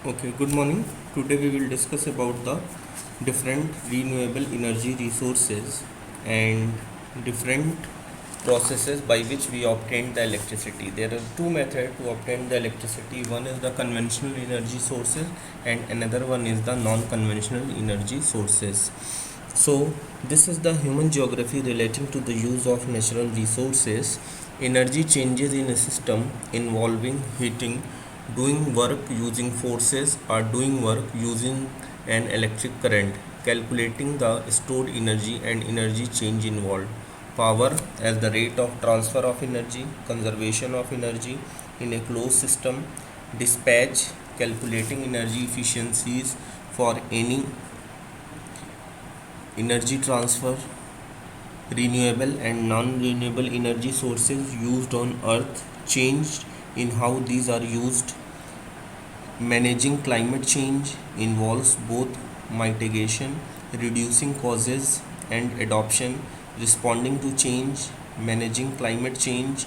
Okay, good morning. Today we will discuss about the different renewable energy resources and different processes by which we obtain the electricity. There are two methods to obtain the electricity. One is the conventional energy sources and another one is the non-conventional energy sources. So, this is the human geography relating to the use of natural resources. Energy changes in a system involving heating, doing work using forces, or doing work using an electric current, calculating the stored energy and energy change involved. Power as the rate of transfer of energy, conservation of energy in a closed system, dispatch, calculating energy efficiencies for any energy transfer, renewable and non-renewable energy sources used on earth, changed in how these are used. Managing climate change involves both mitigation, reducing causes, and adoption. Responding to change, managing climate change,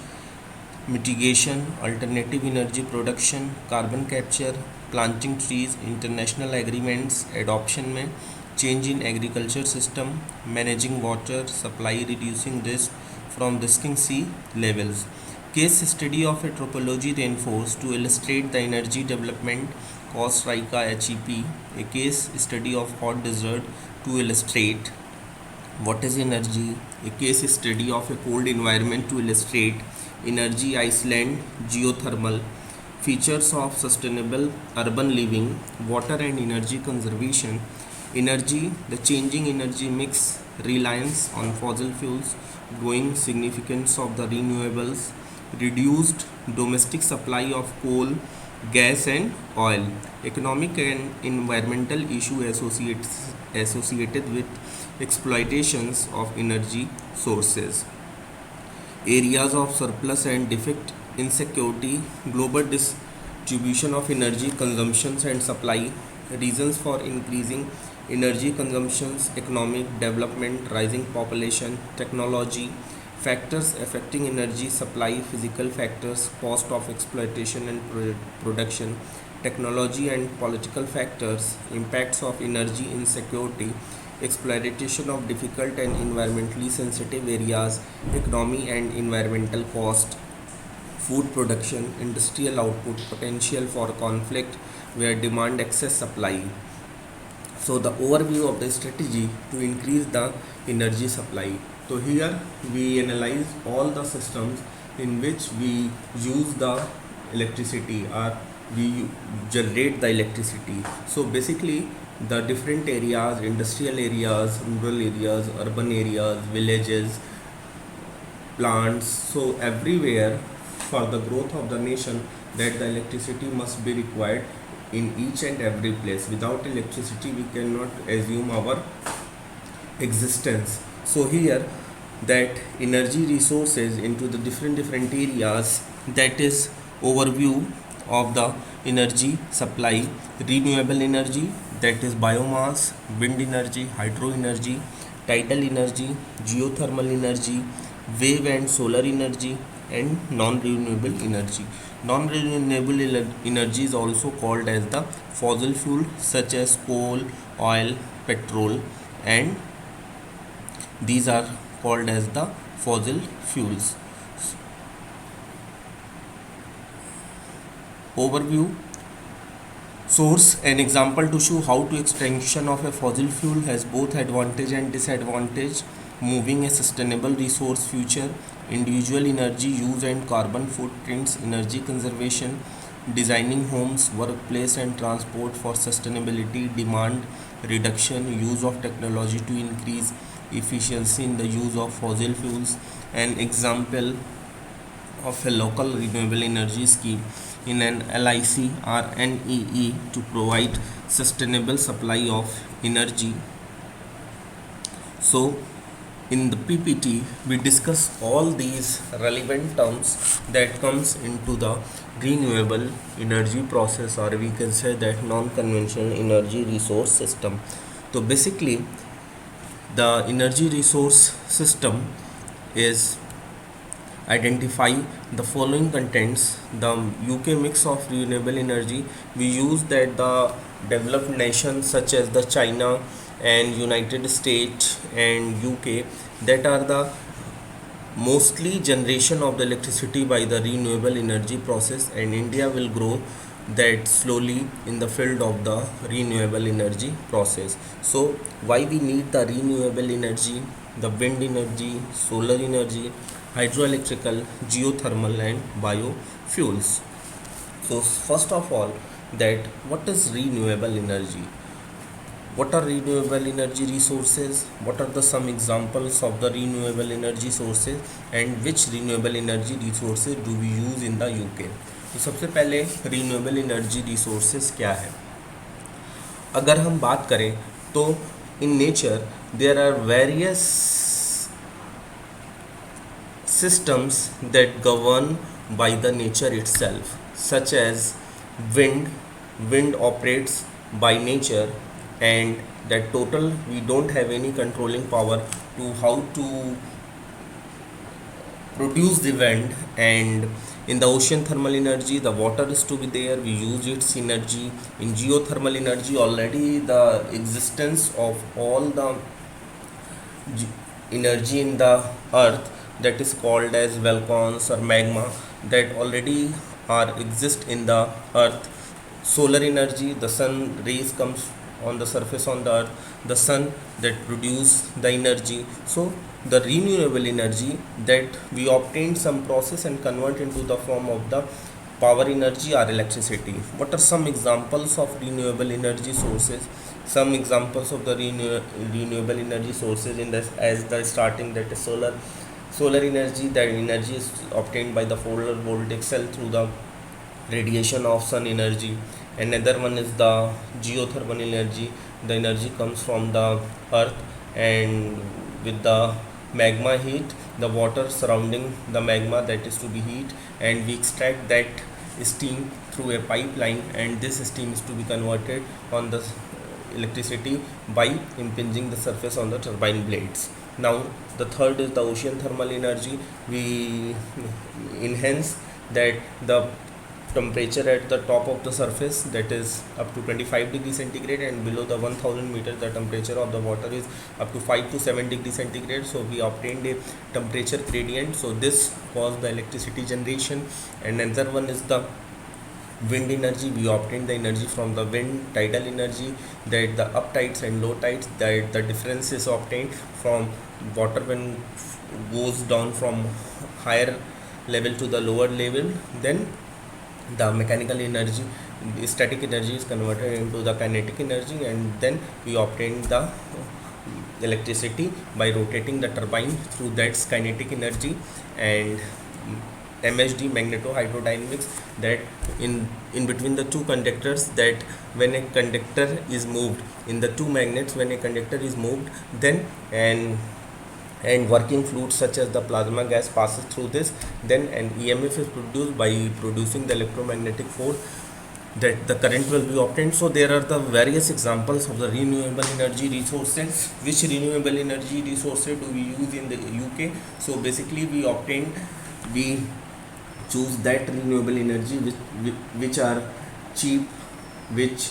mitigation, alternative energy production, carbon capture, planting trees, international agreements, adoption में change in agriculture system, managing water supply, reducing risk from rising sea levels. Case study of a topology reinforced to illustrate the energy development Costa Rica HEP, a case study of hot desert to illustrate what is energy, a case study of a cold environment to illustrate energy Iceland, geothermal, features of sustainable urban living, water and energy conservation, energy, the changing energy mix, reliance on fossil fuels, growing significance of the renewables, reduced domestic supply of coal, gas and oil, economic and environmental issue associated with exploitations of energy sources, areas of surplus and defect, insecurity, global distribution of energy consumptions and supply, reasons for increasing energy consumptions, economic development, rising population, technology, factors affecting energy supply, physical factors, cost of exploitation and production, technology and political factors, impacts of energy insecurity, exploitation of difficult and environmentally sensitive areas, economy and environmental cost, food production, industrial output, potential for conflict where demand excess supply. So the overview of the strategy to increase the energy supply. So here we analyze all the systems in which we use the electricity or we generate the electricity. So basically the different areas, industrial areas, rural areas, urban areas, villages, plants, so everywhere for the growth of the nation that the electricity must be required in each and every place. Without electricity we cannot assume our existence. So here that energy resources into the different areas, that is overview of the energy supply. Renewable energy, that is biomass, wind energy, hydro energy, tidal energy, geothermal energy, wave and solar energy, and non-renewable energy. Non-renewable energy is also called as the fossil fuel such as coal, oil, petrol, and these are called as the fossil fuels. Overview. Source: an example to show how to extraction of a fossil fuel has both advantage and disadvantage. Moving a sustainable resource future, individual energy use and carbon footprints, energy conservation, designing homes, workplace and transport for sustainability, demand reduction, use of technology to increase efficiency in the use of fossil fuels. An example of a local renewable energy scheme in an LIC or NEE to provide sustainable supply of energy. So in the PPT we discuss all these relevant terms that comes into the renewable energy process, or we can say that non-conventional energy resource system. So basically the energy resource system is identify the following contents. The UK mix of renewable energy, we use that the developed nations such as the China and United States and UK, that are the mostly generation of the electricity by the renewable energy process, and India will grow that slowly in the field of the renewable energy process. So why we need the renewable energy? The wind energy, solar energy, hydroelectrical, geothermal and biofuels. So first of all, that what is renewable energy? What are renewable energy resources? What are the some examples of the renewable energy sources, and which renewable energy resources do we use in the UK? तो सबसे पहले renewable energy resources क्या है? अगर हम बात करें तो in nature there are various systems that govern by the nature itself, such as wind. Wind operates by nature, and that total we don't have any controlling power to how to produce the wind. And in the ocean thermal energy, the water is to be there, we use its energy. In geothermal energy, already the existence of all the energy in the earth, that is called as volcanoes or magma, that already are exist in the earth. Solar energy, the sun rays comes on the surface on the earth, the sun that produce the energy. So the renewable energy that we obtain some process and convert into the form of the power energy or electricity. What are some examples of renewable energy sources? Some examples of the renewable energy sources in this, as the starting, that is solar energy. That energy is obtained by the photovoltaic cell through the radiation of sun energy. Another one is the geothermal energy. The energy comes from the earth, and with the magma heat, the water surrounding the magma, that is to be heat, and we extract that steam through a pipeline, and this steam is to be converted on the electricity by impinging the surface on the turbine blades. Now the third is the ocean thermal energy. We enhance that the temperature at the top of the surface, that is up to 25 degrees centigrade, and below the 1000 meters the temperature of the water is up to 5 to 7 degrees centigrade. So we obtained a temperature gradient, so this caused the electricity generation. And another one is the wind energy. We obtain the energy from the wind. Tidal energy, that the up tides and low tides, that the difference is obtained from water when goes down from higher level to the lower level. Then the mechanical energy, the static energy is converted into the kinetic energy, and then we obtain the electricity by rotating the turbine through that kinetic energy. And MHD, magneto-hydrodynamics, that in between the two conductors, that when a conductor is moved in the two magnets, when a conductor is moved, then and working fluids such as the plasma gas passes through this, then an EMF is produced by producing the electromagnetic force, that the current will be obtained. So there are the various examples of the renewable energy resources. Which renewable energy resources do we use in the UK? So basically we choose that renewable energy which are cheap, which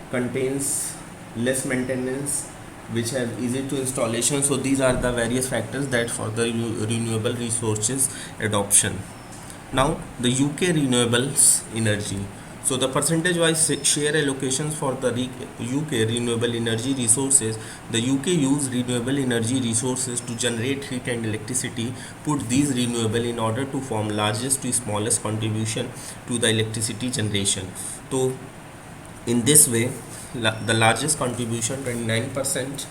contains less maintenance, which have easy to installation. So these are the various factors that for the renewable resources adoption. Now the UK renewables energy. So the percentage wise share allocations for the UK renewable energy resources. The UK use renewable energy resources to generate heat and electricity. Put these renewable in order to form largest to smallest contribution to the electricity generation. So in this way, the largest contribution 29%,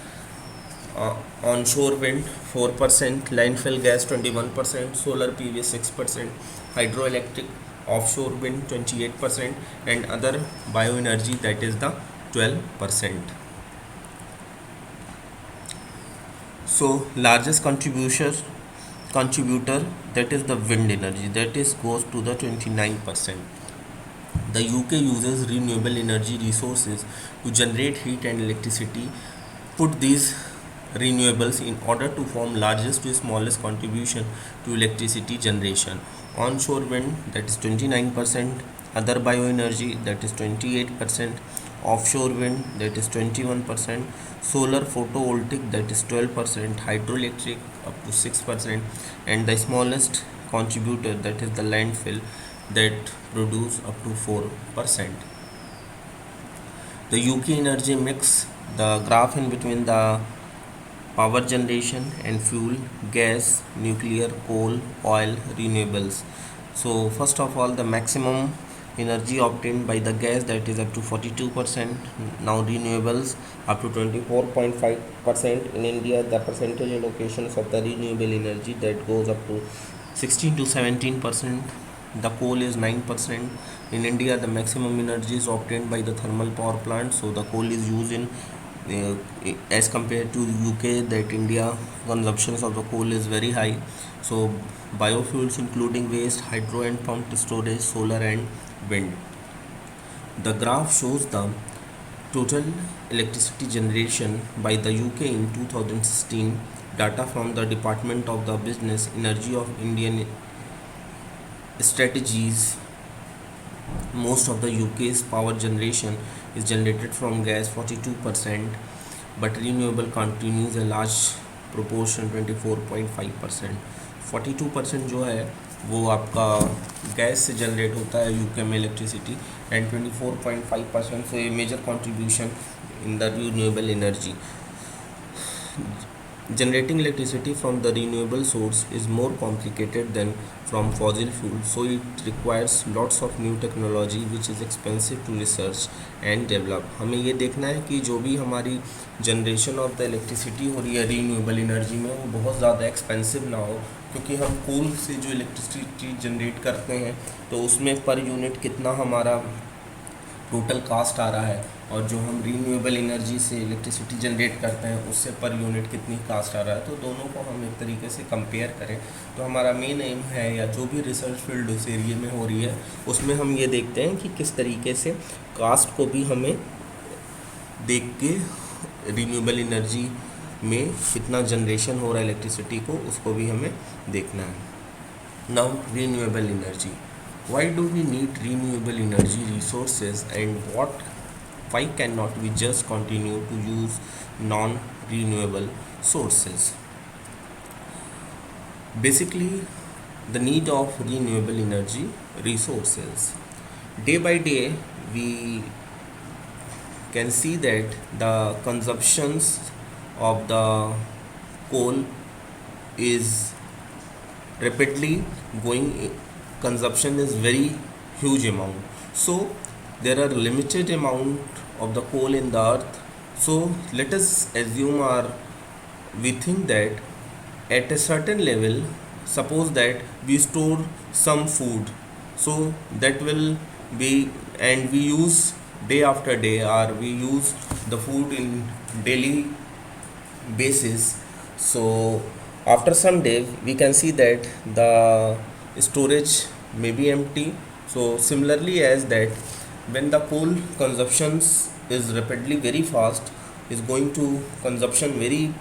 onshore wind 4%, landfill gas 21%, solar PV 6%, hydroelectric offshore wind 28%, and other bioenergy, that is the 12%. So largest contributor, that is the wind energy, that is goes to the 29%. The UK uses renewable energy resources to generate heat and electricity. Put these renewables in order to form largest to smallest contribution to electricity generation. Onshore wind, that is 29%, other bioenergy, that is 28%, offshore wind, that is 21%, solar photovoltaic, that is 12%, hydroelectric up to 6%, and the smallest contributor, that is the landfill, that produce up to 4%. The UK energy mix, the graph in between the power generation and fuel, gas, nuclear, coal, oil, renewables. So first of all, the maximum energy obtained by the gas, that is up to 42%. Now renewables up to 24.5%. In India, the percentage allocations of the renewable energy, that goes up to 16 to 17%. The coal is 9%. In India, the maximum energy is obtained by the thermal power plant, so the coal is used in uh, as compared to UK, that India consumptions of the coal is very high. So biofuels including waste, hydro and pumped storage, solar and wind. The graph shows the total electricity generation by the UK in 2016. Data from the Department of the Business Energy of Indian Strategies. Most of the UK's power generation is generated from gas, 42%, but renewable continues a large proportion, 24.5%. 42% जो है वो आपका gas से generate होता है UK में electricity, and 24.5%, so a major contribution in the renewable energy. Generating electricity from the renewable source is more complicated than from fossil fuel, so it requires lots of new technology which is expensive to research and develop. हमें ये देखना है कि जो भी हमारी generation of the electricity हो रही है रीन्यूएबल एनर्जी में, वो बहुत ज़्यादा एक्सपेंसिव ना हो, क्योंकि हम कोल से जो इलेक्ट्रिसिटी जनरेट करते हैं तो उसमें पर यूनिट कितना हमारा टोटल कास्ट आ रहा है, और जो हम रीन्यूएबल एनर्जी से इलेक्ट्रिसिटी जनरेट करते हैं उससे पर यूनिट कितनी कास्ट आ रहा है, तो दोनों को हम एक तरीके से कंपेयर करें. तो हमारा मेन एम है, या जो भी रिसर्च फील्ड उस एरिए में हो रही है उसमें हम ये देखते हैं कि किस तरीके से कास्ट को भी हमें देख के रीन्यूएबल एनर्जी में कितना जनरेशन हो रहा है इलेक्ट्रिसिटी को, उसको भी हमें देखना है. Now renewable energy. Why do we need renewable energy resources, and why cannot we just continue to use non-renewable sources? Basically, the need of renewable energy resources. Day by day, we can see that the consumptions of the coal is rapidly going. Consumption is very huge amount, so there are limited amount of the coal in the earth. So let us assume, or we think that at a certain level, suppose that we store some food, so that will be, and we use day after day, or we use the food in daily basis. So after some days we can see that the storage may be empty. So similarly as that, when the coal consumptions is rapidly very fast, is going to consumption very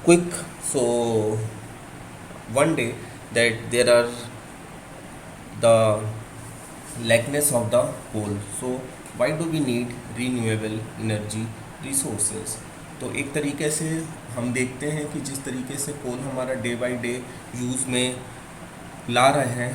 quick, so one day that there are the lackness of the coal. So why do we need renewable energy resources? तो एक तरीके से हम देखते हैं कि जिस तरीके से कोल हमारा डे बाय डे यूज़ में ला रहे हैं,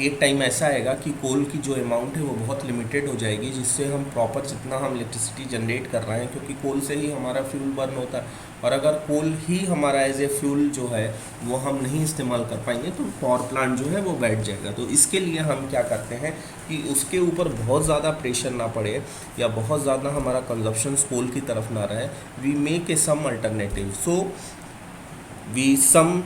एक टाइम ऐसा आएगा कि कोल की जो अमाउंट है वो बहुत लिमिटेड हो जाएगी, जिससे हम प्रॉपर जितना हम इलेक्ट्रिसिटी जनरेट कर रहे हैं, क्योंकि कोल से ही हमारा फ्यूल बर्न होता है, और अगर कोल ही हमारा एज ए फ्यूल जो है वो हम नहीं इस्तेमाल कर पाएंगे तो पावर प्लांट जो है वो बैठ जाएगा. तो इसके लिए हम क्या करते हैं कि उसके ऊपर बहुत ज़्यादा प्रेशर ना पड़े, या बहुत ज़्यादा हमारा कंजप्शन कोल की तरफ ना रहे, we make a some alternative. So we some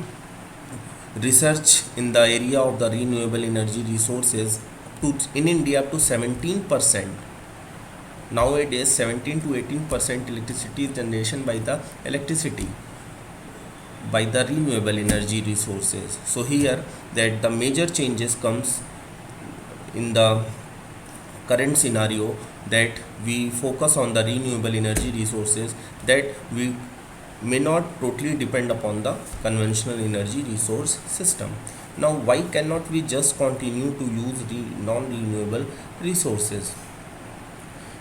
research in the area of the renewable energy resources to in India up to 17%. Nowadays 17 to 18% electricity is generation by the renewable energy resources. So here that the major changes comes in the current scenario that we focus on the renewable energy resources, that we may not totally depend upon the conventional energy resource system. Now, why cannot we just continue to use non-renewable resources?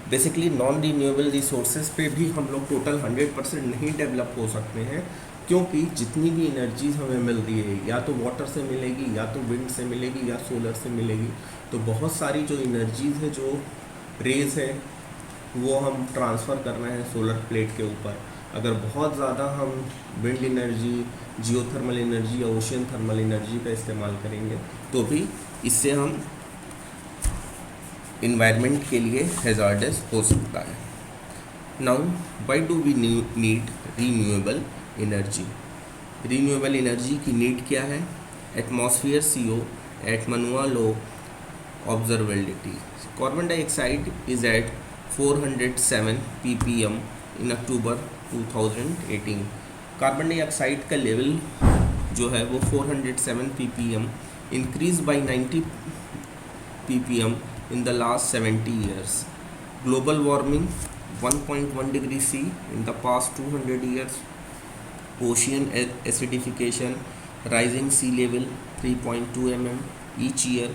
Basically non renewable resources पे भी हम लोग total 100% नहीं develop हो सकते हैं, क्योंकि जितनी भी एनर्जीज हमें मिल रही है या तो वाटर से मिलेगी, या तो विंड से मिलेगी, या सोलर से मिलेगी, तो बहुत सारी जो एनर्जीज है, जो रेज है, वो हम ट्रांसफ़र कर रहे हैं सोलर प्लेट के ऊपर। अगर बहुत ज़्यादा हम विंड एनर्जी, जियोथर्मल एनर्जी या ओशियन थर्मल एनर्जी का इस्तेमाल करेंगे तो भी इससे हम इन्वायरमेंट के लिए हैज़ार्डस हो सकता है। Now why do we need renewable energy? Renewable energy की नीड क्या है? Atmosphere CO at Mauna Loa observability, carbon dioxide is at 407 ppm in October 2018। Carbon dioxide का लेवल जो है वो 407 ppm increase by 90 ppm in the last 70 years. Global warming 1.1 degree C in the past 200 years. Ocean acidification, rising sea level 3.2 mm each year,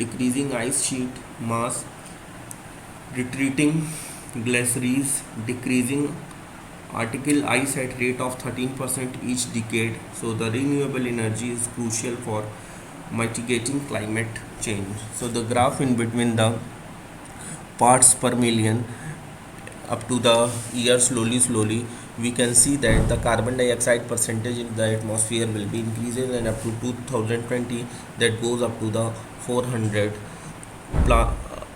decreasing ice sheet mass, retreating glaciers, decreasing arctic ice at rate of 13% each decade. So the renewable energy is crucial for mitigating climate change. So the graph in between the parts per million up to the year, slowly we can see that the carbon dioxide percentage in the atmosphere will be increasing, and up to 2020 that goes up to the 400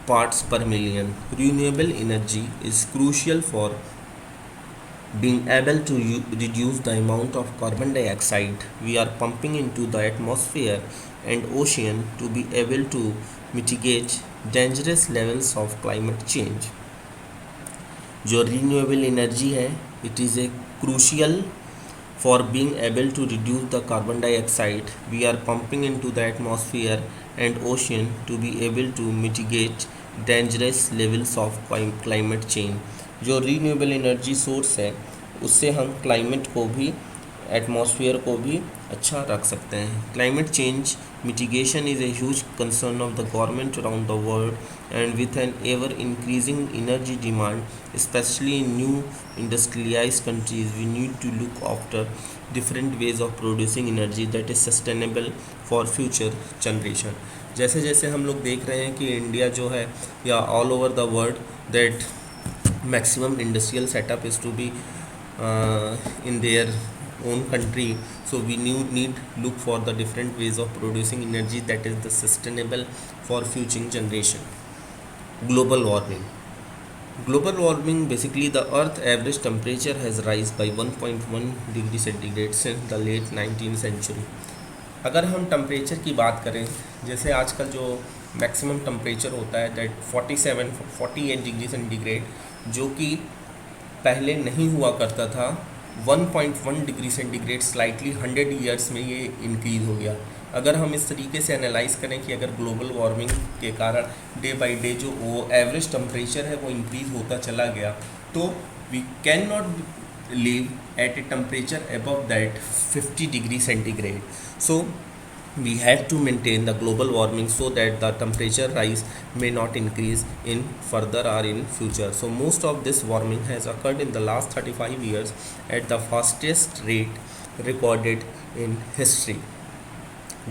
parts per million. Renewable energy is crucial for being able to reduce the amount of carbon dioxide we are pumping into the atmosphere and ocean to be able to mitigate dangerous levels of climate change. जो renewable energy है, it is a crucial for being able to reduce the carbon dioxide we are pumping into the atmosphere and ocean to be able to mitigate dangerous levels of climate change. जो renewable energy source है उससे हम climate को भी, atmosphere को भी अच्छा रख सकते हैं. Climate change mitigation is a huge concern of the government around the world, and with an ever increasing energy demand, especially in new industrialized countries, we need to look after different ways of producing energy that is sustainable for future generation. जैसे जैसे हम लोग देख रहे हैं कि India जो है या all over the world that maximum industrial setup is to be in their own country, so we need look for the different ways of producing energy that is the sustainable for future generation. Global warming, basically the earth average temperature has rise by 1.1 degree centigrade since the late 19th century. अगर हम temperature की बात करें, जैसे आजकल जो maximum temperature होता है दैट 48 डिग्री सेंटीग्रेड, जो कि पहले नहीं हुआ करता था, 1.1 डिग्री सेंटीग्रेड स्लाइटली 100 ईयर्स में ये इंक्रीज़ हो गया. अगर हम इस तरीके से एनालाइज करें कि अगर ग्लोबल वार्मिंग के कारण डे बाय डे जो वो एवरेज टेम्परेचर है वो इंक्रीज़ होता चला गया, तो we can not live at a temperature above that 50 degree centigrade. So we have to maintain the global warming so that the temperature rise may not increase in further or in future. So most of this warming has occurred in the last 35 years at the fastest rate recorded in history.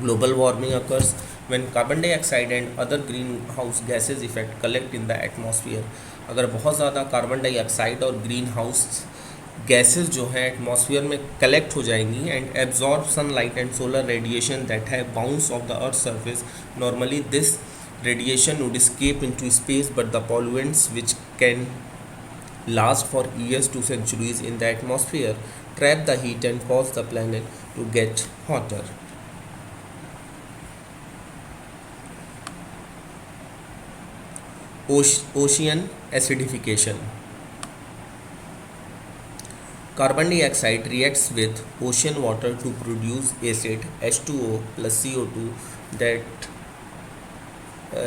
Global warming occurs when carbon dioxide and other greenhouse gases effect collect in the atmosphere. अगर बहुत ज़्यादा carbon dioxide और green house gases जो है atmosphere में collect हो जाएंगी and absorb sunlight and solar radiation that है bounce off the earth surface. Normally this radiation would escape into space, but the pollutants which can last for years to centuries in the atmosphere trap the heat and cause the planet to get hotter. Ocean acidification. Carbon dioxide reacts with ocean water to produce acid H2O plus CO2 that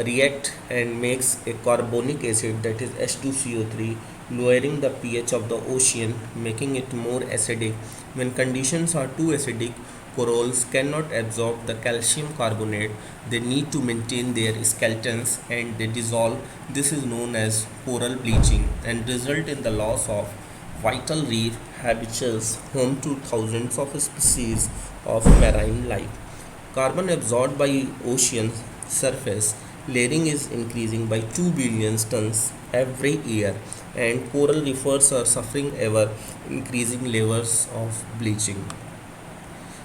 react and makes a carbonic acid, that is H2CO3, lowering the pH of the ocean, making it more acidic. When conditions are too acidic, corals cannot absorb the calcium carbonate. They need to maintain their skeletons and they dissolve. This is known as coral bleaching and result in the loss of vital reef habitats home to thousands of species of marine life. Carbon absorbed by ocean surface layering is increasing by 2 billion tons every year, and coral reefs are suffering ever increasing levels of bleaching.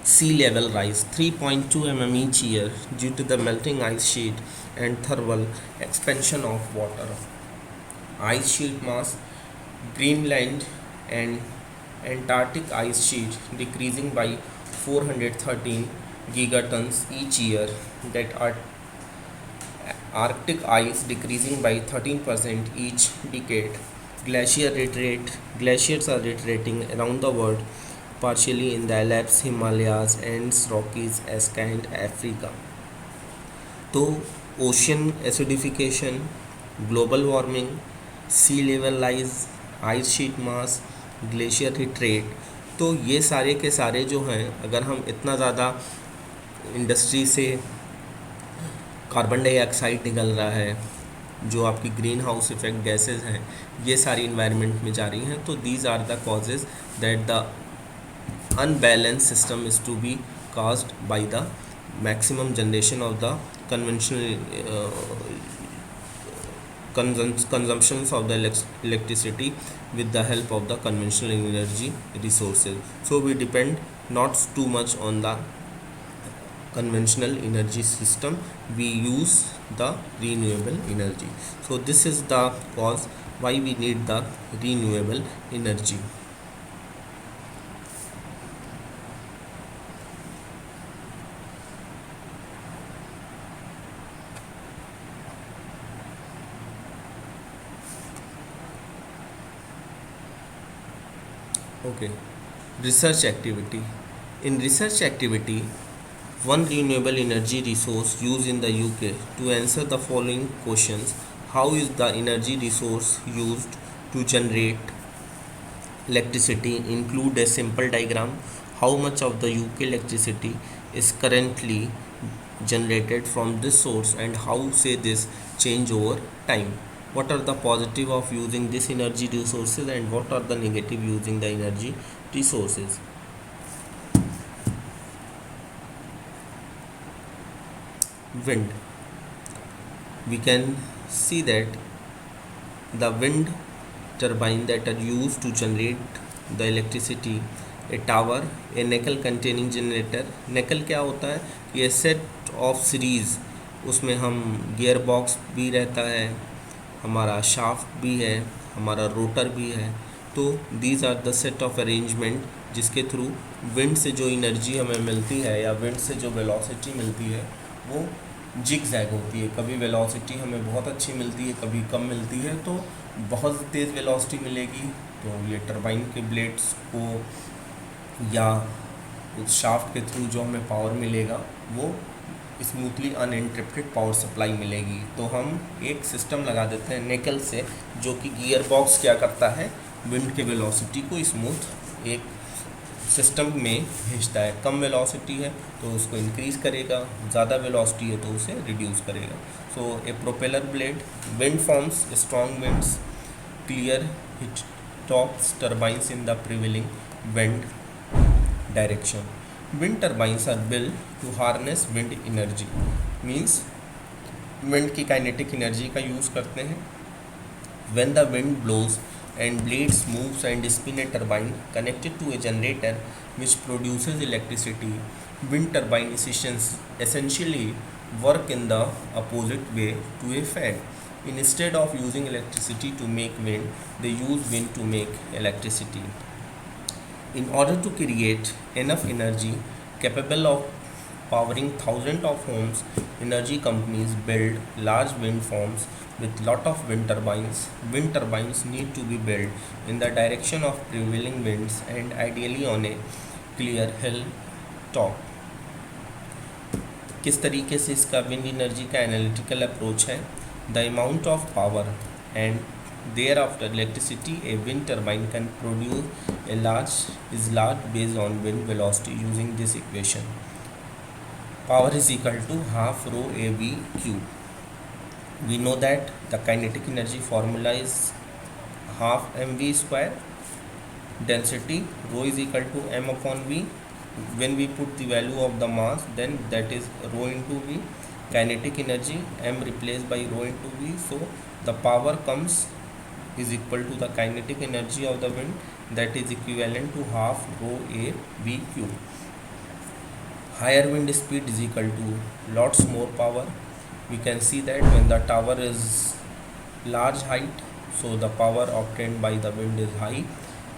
Sea level rise 3.2 mm each year due to the melting ice sheet and thermal expansion of water. Ice sheet mass: Greenland and Antarctic ice sheet decreasing by 413 gigatons each year. That are Arctic ice decreasing by 13% each decade. Glacier retreat. Glaciers are retreating around the world, partially in the Alps, Himalayas, and Rockies, and Africa. तो ocean acidification, global warming, सी level rise, ice sheet मास, glacier retreat, तो ये सारे के सारे जो हैं, अगर हम इतना ज़्यादा इंडस्ट्री से कार्बन डाइऑक्साइड निकल रहा है, जो आपकी ग्रीन हाउस इफेक्ट गैसेज हैं, ये सारी इन्वायरमेंट में जा रही हैं, तो these are the causes that the unbalanced system is to be caused by the maximum generation of the conventional consumptions of the electricity with the help of the conventional energy resources. So we depend not too much on the conventional energy system, we use the renewable energy. So this is the cause why we need the renewable energy. Okay, research activity. In research activity, one renewable energy resource used in the UK to answer the following questions: how is the energy resource used to generate electricity? Include a simple diagram. How much of the UK electricity is currently generated from this source and how say this change over time? What are the positive of using this energy resources and what are the negative using the energy resources? Wind. We can see that the wind turbine that are used to generate the electricity, a tower, a nickel containing generator. nickel क्या होता है? ये set of series, उसमें हम gear box भी रहता है, हमारा शाफ्ट भी है, हमारा रोटर भी है. तो these are the set of arrangement जिसके थ्रू विंड से जो एनर्जी हमें मिलती है या विंड से जो वेलोसिटी मिलती है वो जिग जैग होती है. कभी वेलोसिटी हमें बहुत अच्छी मिलती है, कभी कम मिलती है. तो बहुत तेज़ वेलोसिटी मिलेगी तो ये टरबाइन के ब्लेड्स को या उस शाफ्ट के थ्रू जो हमें पावर मिलेगा वो स्मूथली अनइंटरप्टेड पावर सप्लाई मिलेगी. तो हम एक सिस्टम लगा देते हैं निकल से, जो कि गियर बॉक्स क्या करता है, विंड के वेलोसिटी को स्मूथ एक सिस्टम में भेजता है. कम वेलोसिटी है तो उसको इंक्रीज़ करेगा, ज़्यादा वेलोसिटी है तो उसे रिड्यूस करेगा. So a propeller blade. Wind farms strong winds, clear hit tops turbines in the prevailing wind direction. Wind turbines are built to harness wind energy, means wind की kinetic energy का use करते हैं. When the wind blows and blades moves and spin a turbine connected to a generator which produces electricity, wind turbine essentially work in the opposite way to a fan. Instead of using electricity to make wind, they use wind to make electricity. In order to create enough energy capable of powering thousands of homes, energy companies build large wind farms with lot of wind turbines. Wind turbines need to be built in the direction of prevailing winds and ideally on a clear hill top. किस तरीके से इसका wind energy का analytical approach है. The amount of power and thereafter electricity a wind turbine can produce a large is large based on wind velocity using this equation. Power is equal to half rho A V cube. We know that the kinetic energy formula is half mv square. Density rho is equal to m upon v. When we put the value of the mass, then that is rho into v. Kinetic energy m replaced by rho into v. So the power comes is equal to the kinetic energy of the wind, that is equivalent to half rho a v cube. Higher wind speed is equal to lots more power. We can see that when the tower is large height, so the power obtained by the wind is high,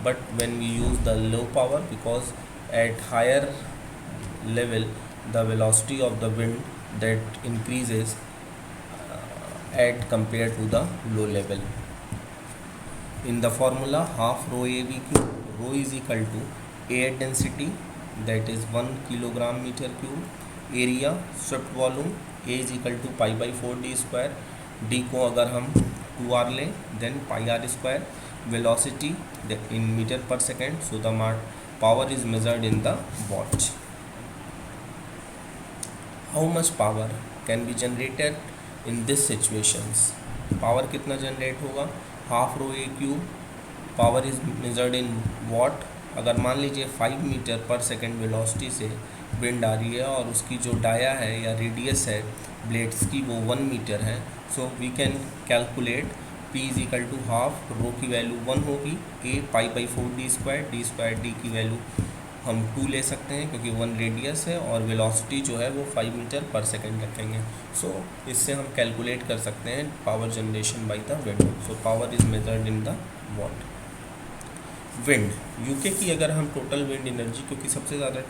but when we use the low power, because at higher level the velocity of the wind that increases at compared to the low level. In the formula half rho a v cube, rho is equal to air density, that is 1 kilogram meter cube, area swept volume A is equal to pi by 4 d square. D को अगर हम 2r लें then pi r square. Velocity in meter per second, so the power is measured in the watt. How much power can be generated in this situations? Power कितना generate होगा? Half rho A cube. Power is measured in watt. अगर मान लीजिए 5 metre per second velocity से wind आ रही है और उसकी जो डाया है या रेडियस है ब्लेड्स की वो 1 मीटर है, so we can calculate P is equal to half rho की वैल्यू 1 होगी, A pi by 4 D square D की वैल्यू हम 2 ले सकते हैं क्योंकि 1 रेडियस है और वेलोसिटी जो है वो 5 मीटर पर सेकेंड रखेंगे. सो इससे हम कैलकुलेट कर सकते हैं power generation by the wind. So power is measured in the what. Wind UK की अगर हम टोटल विंड एनर्जी, क्योंकि सबसे ज़्यादा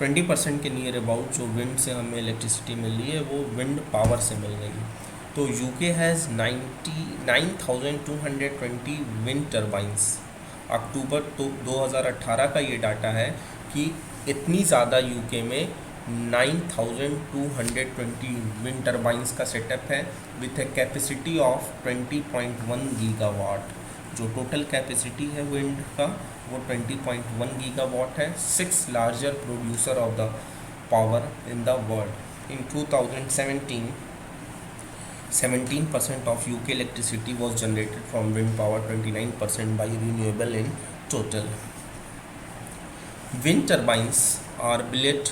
20% के नियर अबाउट जो विंड से हमें इलेक्ट्रिसिटी मिल रही है वो विंड पावर से मिल रही है. तो यूके हैज़ 99,220 विंड टर्बाइंस. अक्टूबर 2018 का ये डाटा है कि इतनी ज़्यादा यूके में 9,220 विंड टर्बाइंस का सेटअप है with a capacity of 20.1 gigawatt. जो टोटल कैपेसिटी है विंड का वो 20.1 गीगावाट है. 6 larger producer of the power in the world. In 2017 17% of UK electricity was generated from wind power, 29% by renewable in total. Wind turbines are built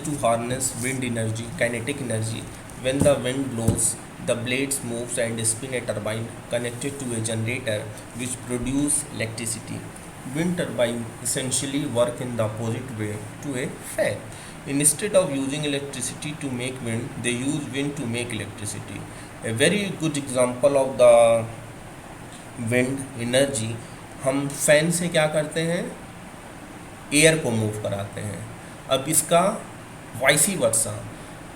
to harness wind energy, kinetic energy. When the wind blows, the blades moves and spin a turbine connected to a generator which produce electricity. Wind turbine essentially work in the opposite way to a fan. Instead of using electricity to make wind, they use wind to make electricity. A very good example of the wind energy, हम fan से क्या करते हैं, air को move कराते हैं. अब इसका वाइसी वर्सा,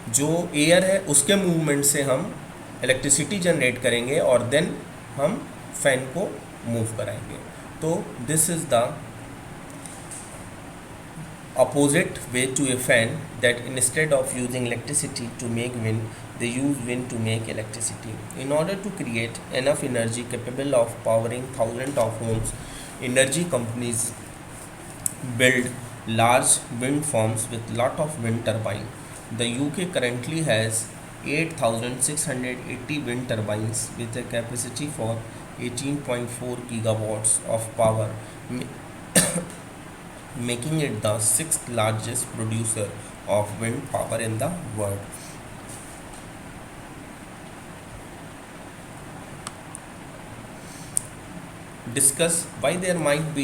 जो एयर है उसके मूवमेंट से हम इलेक्ट्रिसिटी जनरेट करेंगे और देन हम फैन को मूव कराएंगे. तो this is the opposite way to a fan, that instead of using electricity to make wind, they use wind to make electricity. In order to create enough energy capable of powering thousands of homes, energy companies build large wind farms with lot of wind turbine. The UK currently has 8,680 wind turbines with a capacity for 18.4 gigawatts of power, making it the 6th largest producer of wind power in the world. Discuss why there might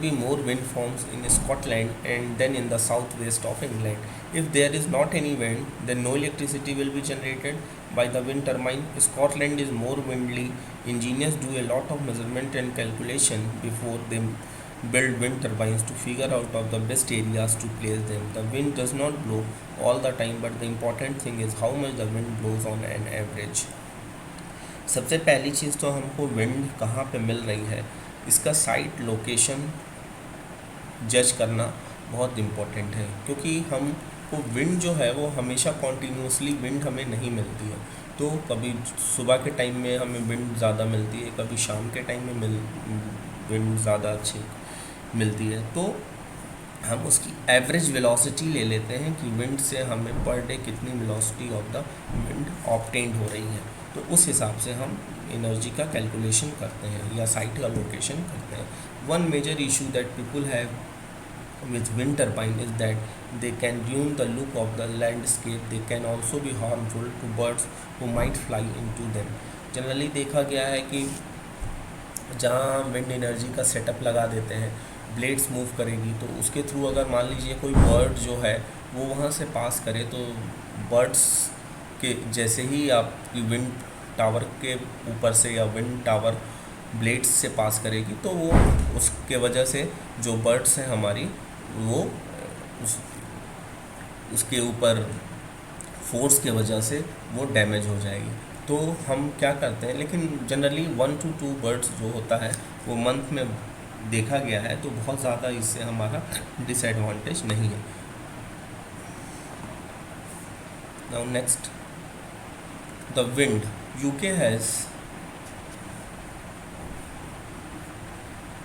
be more wind farms in Scotland and then in the southwest of England. If there is not any wind, then no electricity will be generated by the wind turbine. Scotland is more windly. Engineers do a lot of measurement and calculation before they build wind turbines to figure out of the best areas to place them. The wind does not blow all the time, but the important thing is how much the wind blows on an average. सबसे पहली चीज़ तो हमको wind कहाँ पे मिल रही है, इसका site location जज करना बहुत इम्पोर्टेंट है, क्योंकि हमको विंड जो है वो हमेशा कॉन्टीन्यूसली विंड हमें नहीं मिलती है। तो कभी सुबह के टाइम में हमें विंड ज़्यादा मिलती है, कभी शाम के टाइम में विंड ज़्यादा अच्छी मिलती है। तो हम उसकी एवरेज वेलोसिटी ले लेते हैं कि विंड से हमें पर डे कितनी velocity of the wind obtained हो रही है, तो उस हिसाब से हम एनर्जी का कैलकुलेशन करते हैं या साइट का लोकेशन करते हैं। One major issue that people have with wind turbine is that they can ruin the look of the landscape. They can also be harmful to birds who might fly into them. Generally देखा गया है कि जहाँ हम wind energy का setup लगा देते हैं, ब्लेड्स मूव करेगी, तो उसके थ्रू अगर मान लीजिए कोई बर्ड जो है वो वहाँ से पास करे, तो बर्ड्स के जैसे ही आपकी विंड टावर के ऊपर से या विंड टावर ब्लेड्स से पास करेगी, तो वो उसके वजह से जो बर्ड्स हैं हमारी वो उसके ऊपर फोर्स के वजह से वो डैमेज हो जाएगी। तो हम क्या करते हैं, लेकिन जनरली 1 to 2 बर्ड्स जो होता है वो मंथ में देखा गया है, तो बहुत ज़्यादा इससे हमारा डिसएडवांटेज नहीं है। Now next, the wind. UK has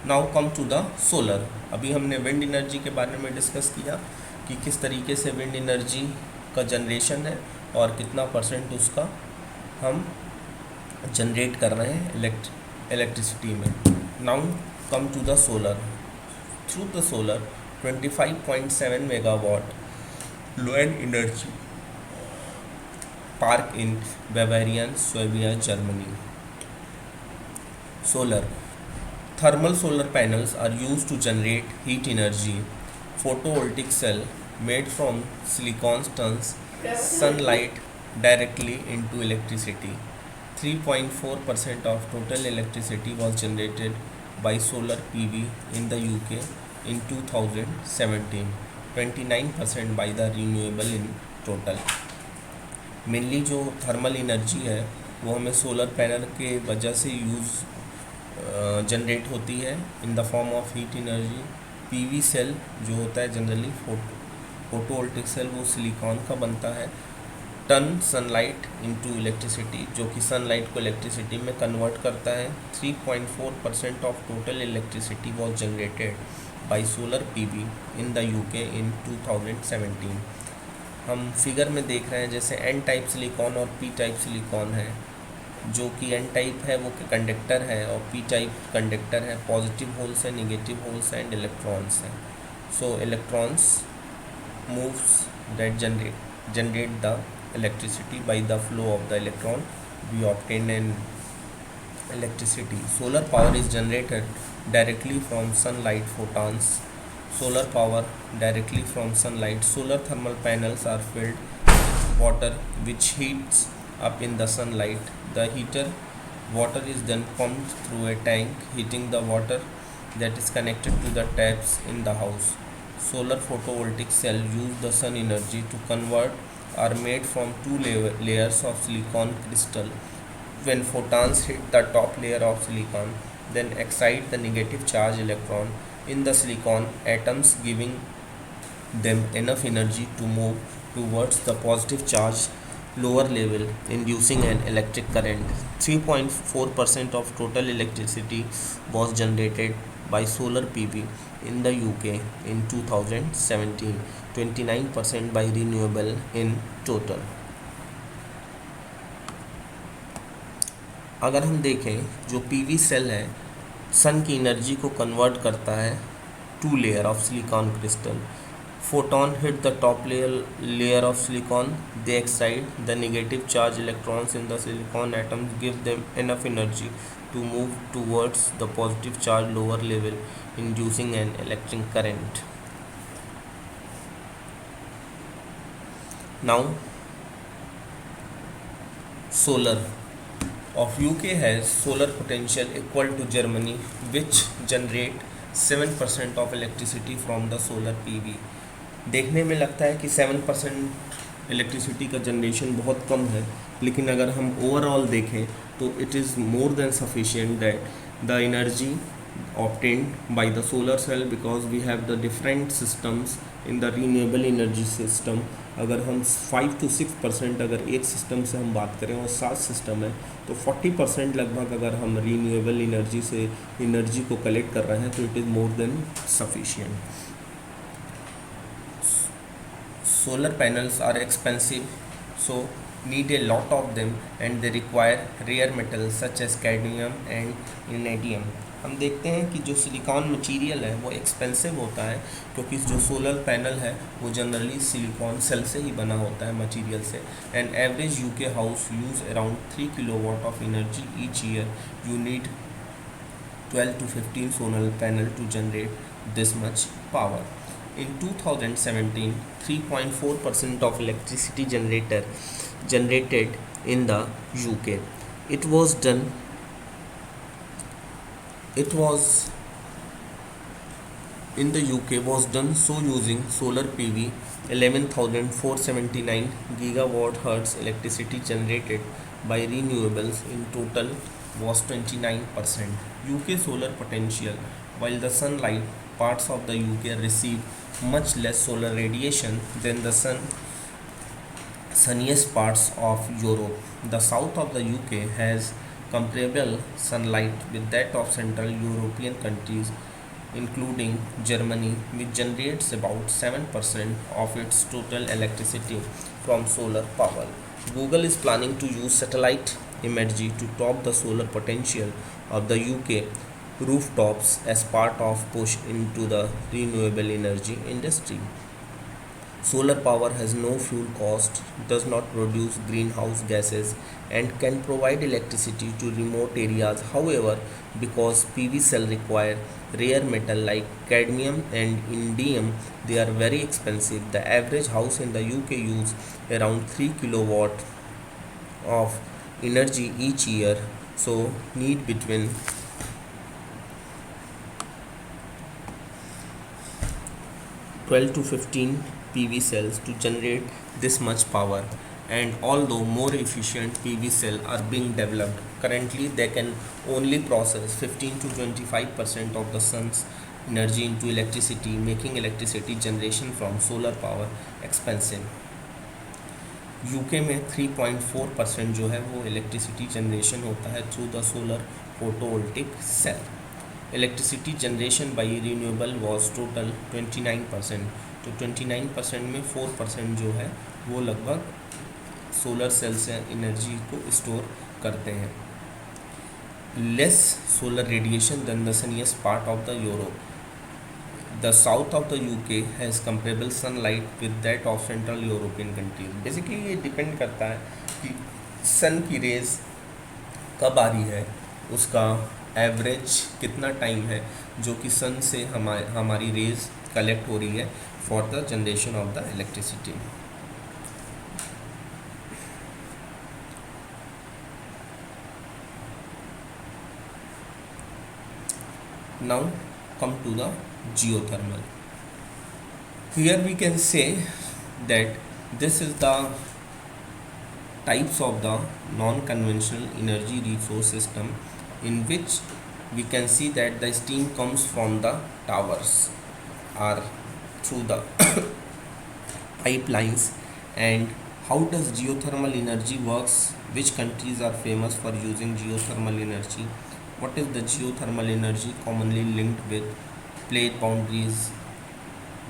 now come to the solar. अभी हमने विंड एनर्जी के बारे में डिस्कस किया कि किस तरीके से विंड एनर्जी का जनरेशन है और कितना परसेंट उसका हम जनरेट कर रहे हैं इलेक्ट्रिसिटी में। Now come to the solar. Through the solar 25.7 megawatt low end energy park in Bavarian Swabia Germany. Solar. Thermal solar panels are used to generate heat energy. Photovoltaic cell made from silicon turns sunlight directly into electricity. 3.4% of total electricity was generated by solar PV in the UK in 2017. 29% by the renewable in total. Mainly जो thermal energy है वो हमें solar panel के वजह से generate होती है in the form of heat energy. PV cell जो होता है जनरली फोटोवोल्टिक सेल, वो सिलिकॉन का बनता है। टर्न सनलाइट इनटू इलेक्ट्रिसिटी, जो कि सनलाइट को इलेक्ट्रिसिटी में कन्वर्ट करता है। 3.4% of total electricity was generated by solar PV in the UK in 2017। हम फिगर में देख रहे हैं जैसे एन टाइप सिलिकॉन और पी टाइप सिलिकॉन है। जो कि एन टाइप है वो कंडक्टर है और पी टाइप कंडक्टर है। पॉजिटिव होल्स है, नेगेटिव होल्स एंड इलेक्ट्रॉन्स हैं। So electrons moves that generate the electricity by the flow of the electron we obtain an electricity. Solar power is generated directly from sunlight photons. Solar power directly from sunlight. Solar thermal panels are filled with water which heats up in the sunlight. The heater water is then pumped through a tank, heating the water that is connected to the taps in the house. Solar photovoltaic cell use the sun energy to convert are made from two layers of silicon crystal. When photons hit the top layer of silicon, then excite the negative charge electron in the silicon atoms, giving them enough energy to move towards the positive charge lower level, inducing an electric current. 3.4% of total electricity was generated by solar PV in the UK in 2017, 29% by renewable in total. अगर हम देखें जो PV cell है सन की energy को convert करता है two layer of silicon crystal. Photon hit the top layer of silicon, they excite the negative charge electrons in the silicon atoms, give them enough energy to move towards the positive charge lower level, inducing an electric current. Now solar of UK has solar potential equal to Germany, which generate 7% of electricity from the solar PV. देखने में लगता है कि 7% electricity का generation बहुत कम है, लेकिन अगर हम ओवरऑल देखें तो it is more than sufficient that the energy obtained by the solar cell, because we have the different systems in the renewable energy system. अगर हम 5 to 6% अगर एक सिस्टम से हम बात करें और 7 सिस्टम है तो 40% लगभग अगर हम रीन्यूएबल एनर्जी से एनर्जी को कलेक्ट कर रहे हैं तो it is more than sufficient. Solar panels are expensive, so need a lot of them, and they require rare metals such as cadmium and vanadium. हम देखते हैं कि जो सिलिकॉन मटेरियल है वो एक्सपेंसिव होता है क्योंकि जो सोलर पैनल है वो जनरली सिलिकॉन सेल से ही बना होता है मटेरियल से. And average UK house use around 3 kilowatt of energy each year. You need 12 to 15 solar panel to generate this much power. In 2017, 3.4% of electricity generated in the UK. It was in the UK was done so using solar PV. 11,479 gigawatt hertz electricity generated by renewables in total was 29%. UK solar potential. While the sunlight parts of the UK receive much less solar radiation than the sunniest parts of Europe, the south of the UK has comparable sunlight with that of Central European countries, including Germany, which generates about 7% of its total electricity from solar power. Google is planning to use satellite imagery to top the solar potential of the UK rooftops as part of push into the renewable energy industry. Solar power has no fuel cost, does not produce greenhouse gases, and can provide electricity to remote areas. However, because PV cells require rare metal like cadmium and indium, they are very expensive. The average house in the UK uses around 3 kilowatt of energy each year, so need between 12 to 15 PV cells to generate this much power. And although more efficient PV cells are being developed, currently they can only process 15 to 25% of the sun's energy into electricity, making electricity generation from solar power expensive. UK में 3.4% जो है वो electricity generation होता है through the solar photovoltaic cell. Electricity generation by renewable was total 29%. तो 29% में 4% जो है वो लगभग सोलर सेल से एनर्जी को स्टोर करते हैं. Less solar radiation than the sunniest part of the Europe. The south of the UK has comparable sunlight with that of Central European countries. Basically ये डिपेंड करता है कि सन की रेज कब आ रही है, उसका एवरेज कितना टाइम है जो कि सन से हमारी रेज कलेक्ट हो रही है for the generation of the electricity. Now come to the geothermal. Here we can say that this is the types of the non-conventional energy resource system in which we can see that the steam comes from the towers or through the pipelines. And how does geothermal energy works? Which countries are famous for using geothermal energy? What is the geothermal energy commonly linked with? Plate boundaries,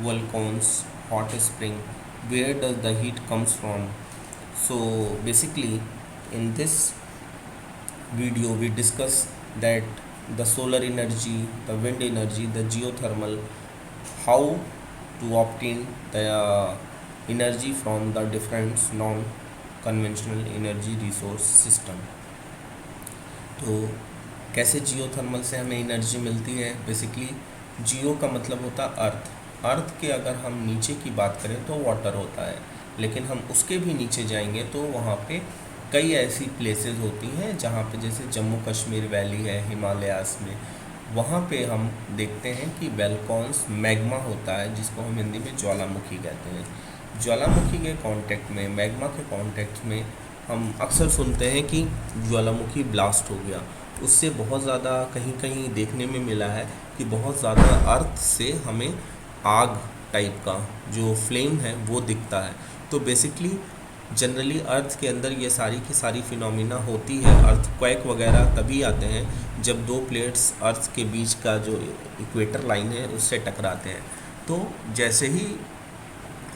volcanoes, hot spring. Where does the heat comes from? So basically in this video we discuss that the solar energy, the wind energy, the geothermal, how to obtain the energy from the different non-conventional energy resource system. तो कैसे geothermal से हमें energy मिलती है? Basically जियो का मतलब होता है अर्थ. अर्थ के अगर हम नीचे की बात करें तो वाटर होता है, लेकिन हम उसके भी नीचे जाएंगे तो वहाँ पे कई ऐसी प्लेसेस होती हैं जहाँ पे जैसे जम्मू कश्मीर वैली है हिमालयास में, वहाँ पे हम देखते हैं कि वेलकॉन्स मैग्मा होता है जिसको हम हिंदी में ज्वालामुखी कहते हैं. ज्वालामुखी के कांटेक्ट में, मैग्मा के कांटेक्ट में हम अक्सर सुनते हैं कि ज्वालामुखी ब्लास्ट हो गया, उससे बहुत ज़्यादा कहीं कहीं देखने में मिला है कि बहुत ज़्यादा अर्थ से हमें आग टाइप का जो फ्लेम है वो दिखता है। तो बेसिकली जनरली अर्थ के अंदर ये सारी की सारी फिनोमिना होती है। अर्थक्वेक वगैरह तभी आते हैं जब दो प्लेट्स अर्थ के बीच का जो इक्वेटर लाइन है उससे टकराते हैं। तो जैसे ही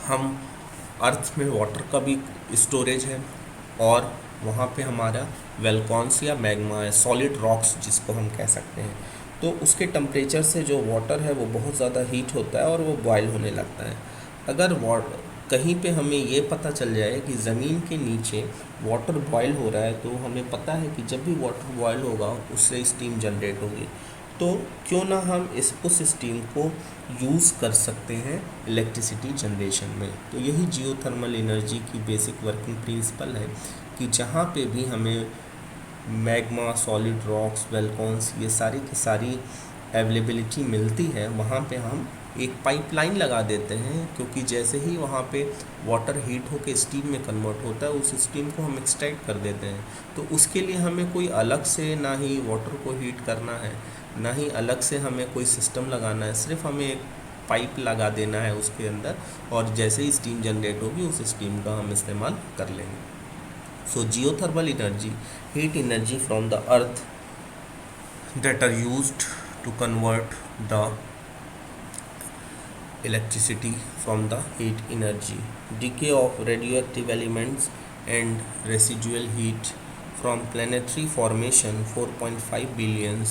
हम अर्थ में वाटर का भी स्टोरेज है और वहाँ पे हमारा वेलकॉन्स या मैग्मा है, सॉलिड रॉक्स जिसको हम कह सकते हैं, तो उसके टेम्परेचर से जो वाटर है वो बहुत ज़्यादा हीट होता है और वो बॉयल होने लगता है। अगर कहीं पे हमें ये पता चल जाए कि ज़मीन के नीचे वाटर बॉयल हो रहा है, तो हमें पता है कि जब भी वाटर बॉयल होगा उससे स्टीम जनरेट होगी। तो क्यों ना हम उस स्टीम को यूज़ कर सकते हैं इलेक्ट्रिसिटी जनरेशन में। तो यही जियोथर्मल एनर्जी की बेसिक वर्किंग प्रिंसिपल है कि जहाँ पे भी हमें मैग्मा, सॉलिड रॉक्स, वेलकॉन्स ये सारी की सारी अवेलेबिलिटी मिलती है, वहाँ पे हम एक पाइपलाइन लगा देते हैं, क्योंकि जैसे ही वहाँ पे वाटर हीट होकर स्टीम में कन्वर्ट होता है उस स्टीम को हम एक्सट्रैक्ट कर देते हैं। तो उसके लिए हमें कोई अलग से ना ही वाटर को हीट करना है, ना ही अलग से हमें कोई सिस्टम लगाना है, सिर्फ हमें एक पाइप लगा देना है उसके अंदर और जैसे ही स्टीम जनरेट होगी उस स्टीम का हम इस्तेमाल कर लेंगे। So geothermal energy, heat energy from the earth that are used to convert the electricity from the heat energy. Decay of radioactive elements and residual heat from planetary formation 4.5 billion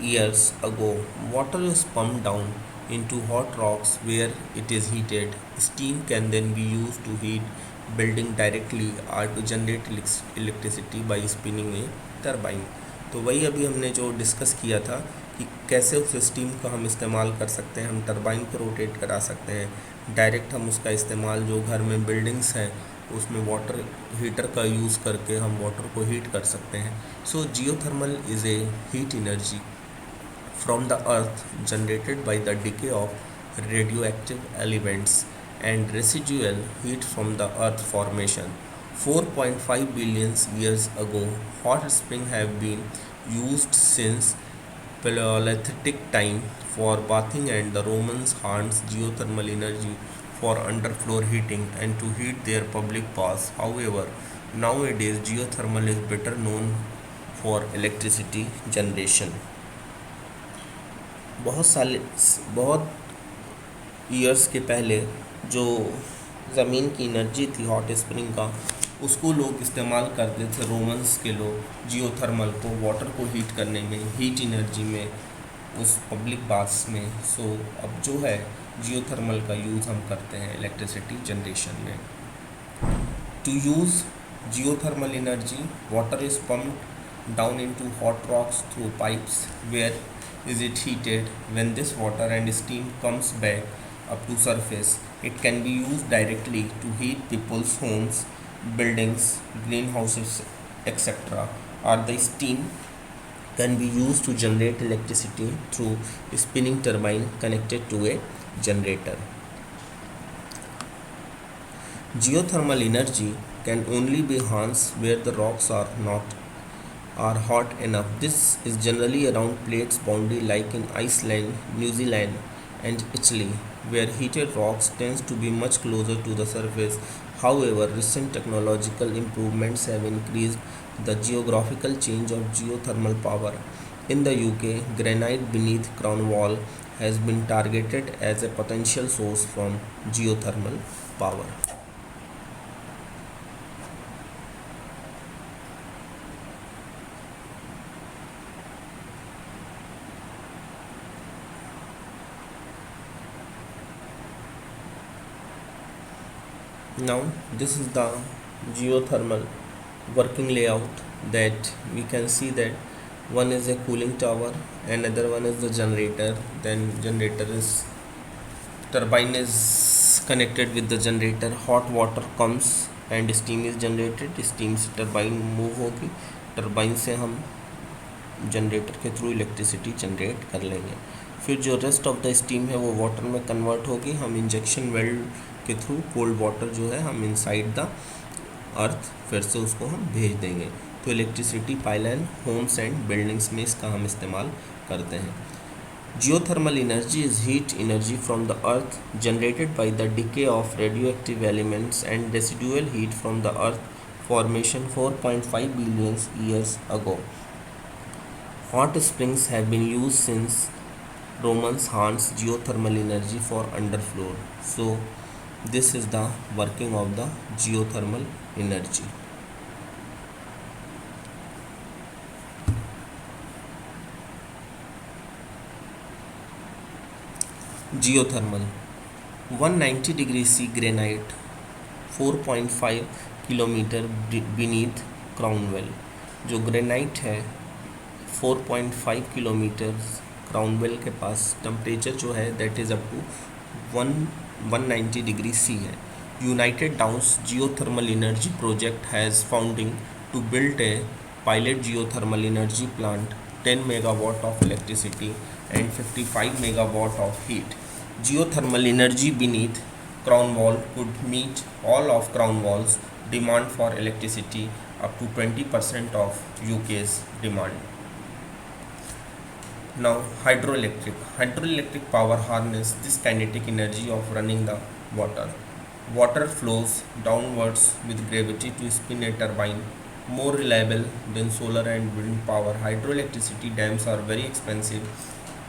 years ago. Water is pumped down into hot rocks where it is heated. Steam can then be used to heat building directly or to generate electricity by spinning a turbine. तो वही अभी हमने जो discuss किया था कि कैसे उस स्टीम का हम इस्तेमाल कर सकते हैं। हम टरबाइन को रोटेट करा सकते हैं, डायरेक्ट हम उसका इस्तेमाल जो घर में बिल्डिंग्स हैं उसमें वाटर हीटर का यूज़ करके हम वाटर को हीट कर सकते हैं। So geothermal is a heat energy from the earth generated by the decay of radioactive elements and residual heat from the earth formation 4.5 billion years ago. Hot springs have been used since Paleolithic time for bathing, and the Romans harnessed geothermal energy for underfloor heating and to heat their public baths. However, nowadays geothermal is better known for electricity generation. बहुत years के पहले जो ज़मीन की energy थी hot spring का, उसको लोग इस्तेमाल करते थे, रोमन्स के लोग जियोथर्मल को वाटर को हीट करने में, हीट एनर्जी में, उस पब्लिक बाथ्स में। सो अब जो है जियोथर्मल का यूज़ हम करते हैं इलेक्ट्रिसिटी जनरेशन में। To use geothermal energy, water is pumped down into hot rocks through pipes where is it heated. When this water and steam comes back up to surface, it can be used directly to heat people's homes, buildings, greenhouses, etc. Or the steam can be used to generate electricity through a spinning turbine connected to a generator. Geothermal energy can only be harnessed where the rocks are hot enough. This is generally around plates boundary like in Iceland, New Zealand and Italy, where heated rocks tends to be much closer to the surface. However, recent technological improvements have increased the geographical change of geothermal power. In the UK, granite beneath Crown Wall has been targeted as a potential source from geothermal power. Now this is the geothermal working layout that we can see that one is a cooling tower, another one is the generator, then generator is turbine is connected with the generator, hot water comes and steam is generated, steam से turbine move होगी, turbine से हम generator के through electricity generate कर लेंगे। फिर जो rest of the steam है वो वाटर में कन्वर्ट होगी, हम इंजेक्शन वेल्ड के थ्रू कोल्ड वाटर जो है हम इनसाइड द अर्थ फिर से उसको हम भेज देंगे। तो electricity pipeline homes and buildings में इसका हम इस्तेमाल करते हैं। Geothermal energy is heat energy from the earth generated by the decay of radioactive elements and residual heat from the earth formation 4.5 billion years ago. Hot springs have been used since Romans harnessed geothermal energy for underfloor. So this is the working of the geothermal energy. Geothermal 190 degree C granite 4.5 kilometre beneath क्राउनवेल। जो granite है 4.5 kilometre क्राउनवेल के पास temperature जो है that is up to 190 degree C है। United Downs geothermal energy project has founding to build a pilot geothermal energy plant 10 megawatt of electricity and 55 megawatt of heat. Geothermal energy beneath crown wall could meet all of crown wall's demand for electricity up to 20% of UK's demand. Now hydroelectric power harness this kinetic energy of running the water. Water flows downwards with gravity to spin a turbine, more reliable than solar and wind power. Hydroelectricity dams are very expensive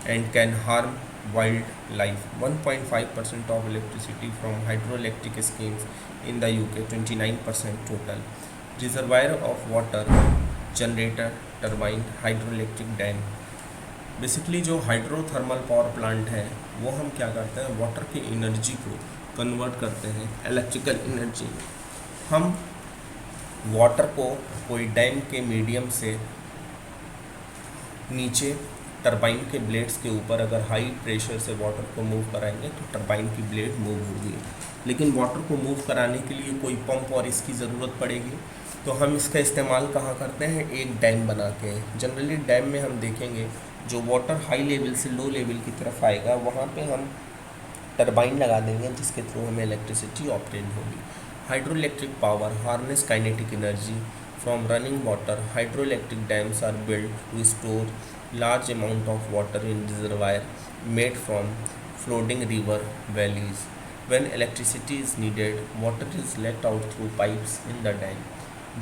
and can harm wildlife. 1.5% of electricity from hydroelectric schemes in the UK, 29% total. Reservoir of water, generator, turbine, hydroelectric dam. Basically जो hydrothermal power plant है वो हम क्या करते हैं, water की energy को convert करते हैं इलेक्ट्रिकल एनर्जी में। हम वाटर को कोई डैम के मीडियम से नीचे टरबाइन के ब्लेड्स के ऊपर अगर हाई प्रेशर से वाटर को मूव कराएंगे तो टरबाइन की ब्लेड मूव होगी। लेकिन वाटर को मूव कराने के लिए कोई पंप और इसकी ज़रूरत पड़ेगी, तो हम इसका इस्तेमाल कहाँ करते हैं, एक डैम बना के। जनरली डैम में हम देखेंगे जो वाटर हाई लेवल से लो लेवल की तरफ आएगा वहाँ पे हम टरबाइन लगा देंगे जिसके थ्रू हमें इलेक्ट्रिसिटी ऑपरेट होगी। Hydroelectric power harness kinetic energy from running water. Hydroelectric dams are build to store large amount of water in reservoir made from floating river valleys. When electricity is needed, water is let out through pipes in the dam.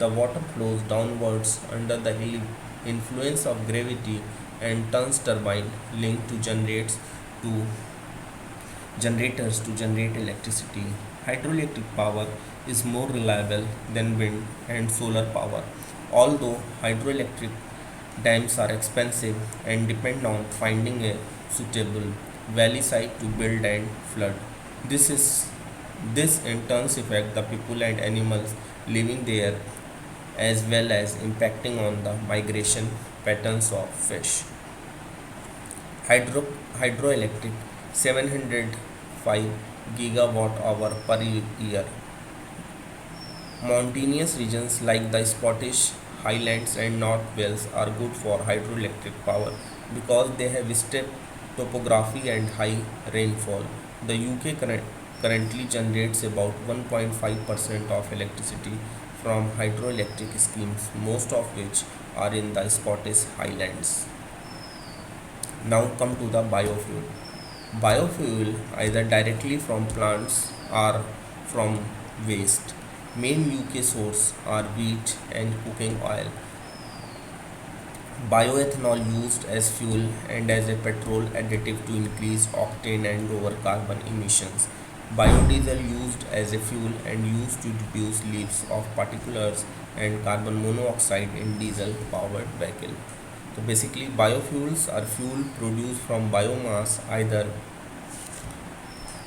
The water flows downwards under the influence of gravity and turns turbine linked to generators to generate electricity. Hydroelectric power is more reliable than wind and solar power. Although hydroelectric dams are expensive and depend on finding a suitable valley site to build and flood. This in turn affect the people and animals living there as well as impacting on the migration patterns of fish. Hydroelectric 705 gigawatt hour per year. Mountainous regions like the Scottish Highlands and North Wales are good for hydroelectric power because they have steep topography and high rainfall. The UK currently generates about 1.5% of electricity from hydroelectric schemes, most of which are in the Scottish Highlands. Now come to the biofuel. Biofuel either directly from plants or from waste. Main UK source are wheat and cooking oil. Bioethanol used as fuel and as a petrol additive to increase octane and lower carbon emissions. Biodiesel used as a fuel and used to reduce leaks of particulates and carbon monoxide in diesel powered vehicle. So basically biofuels are fuel produced from biomass either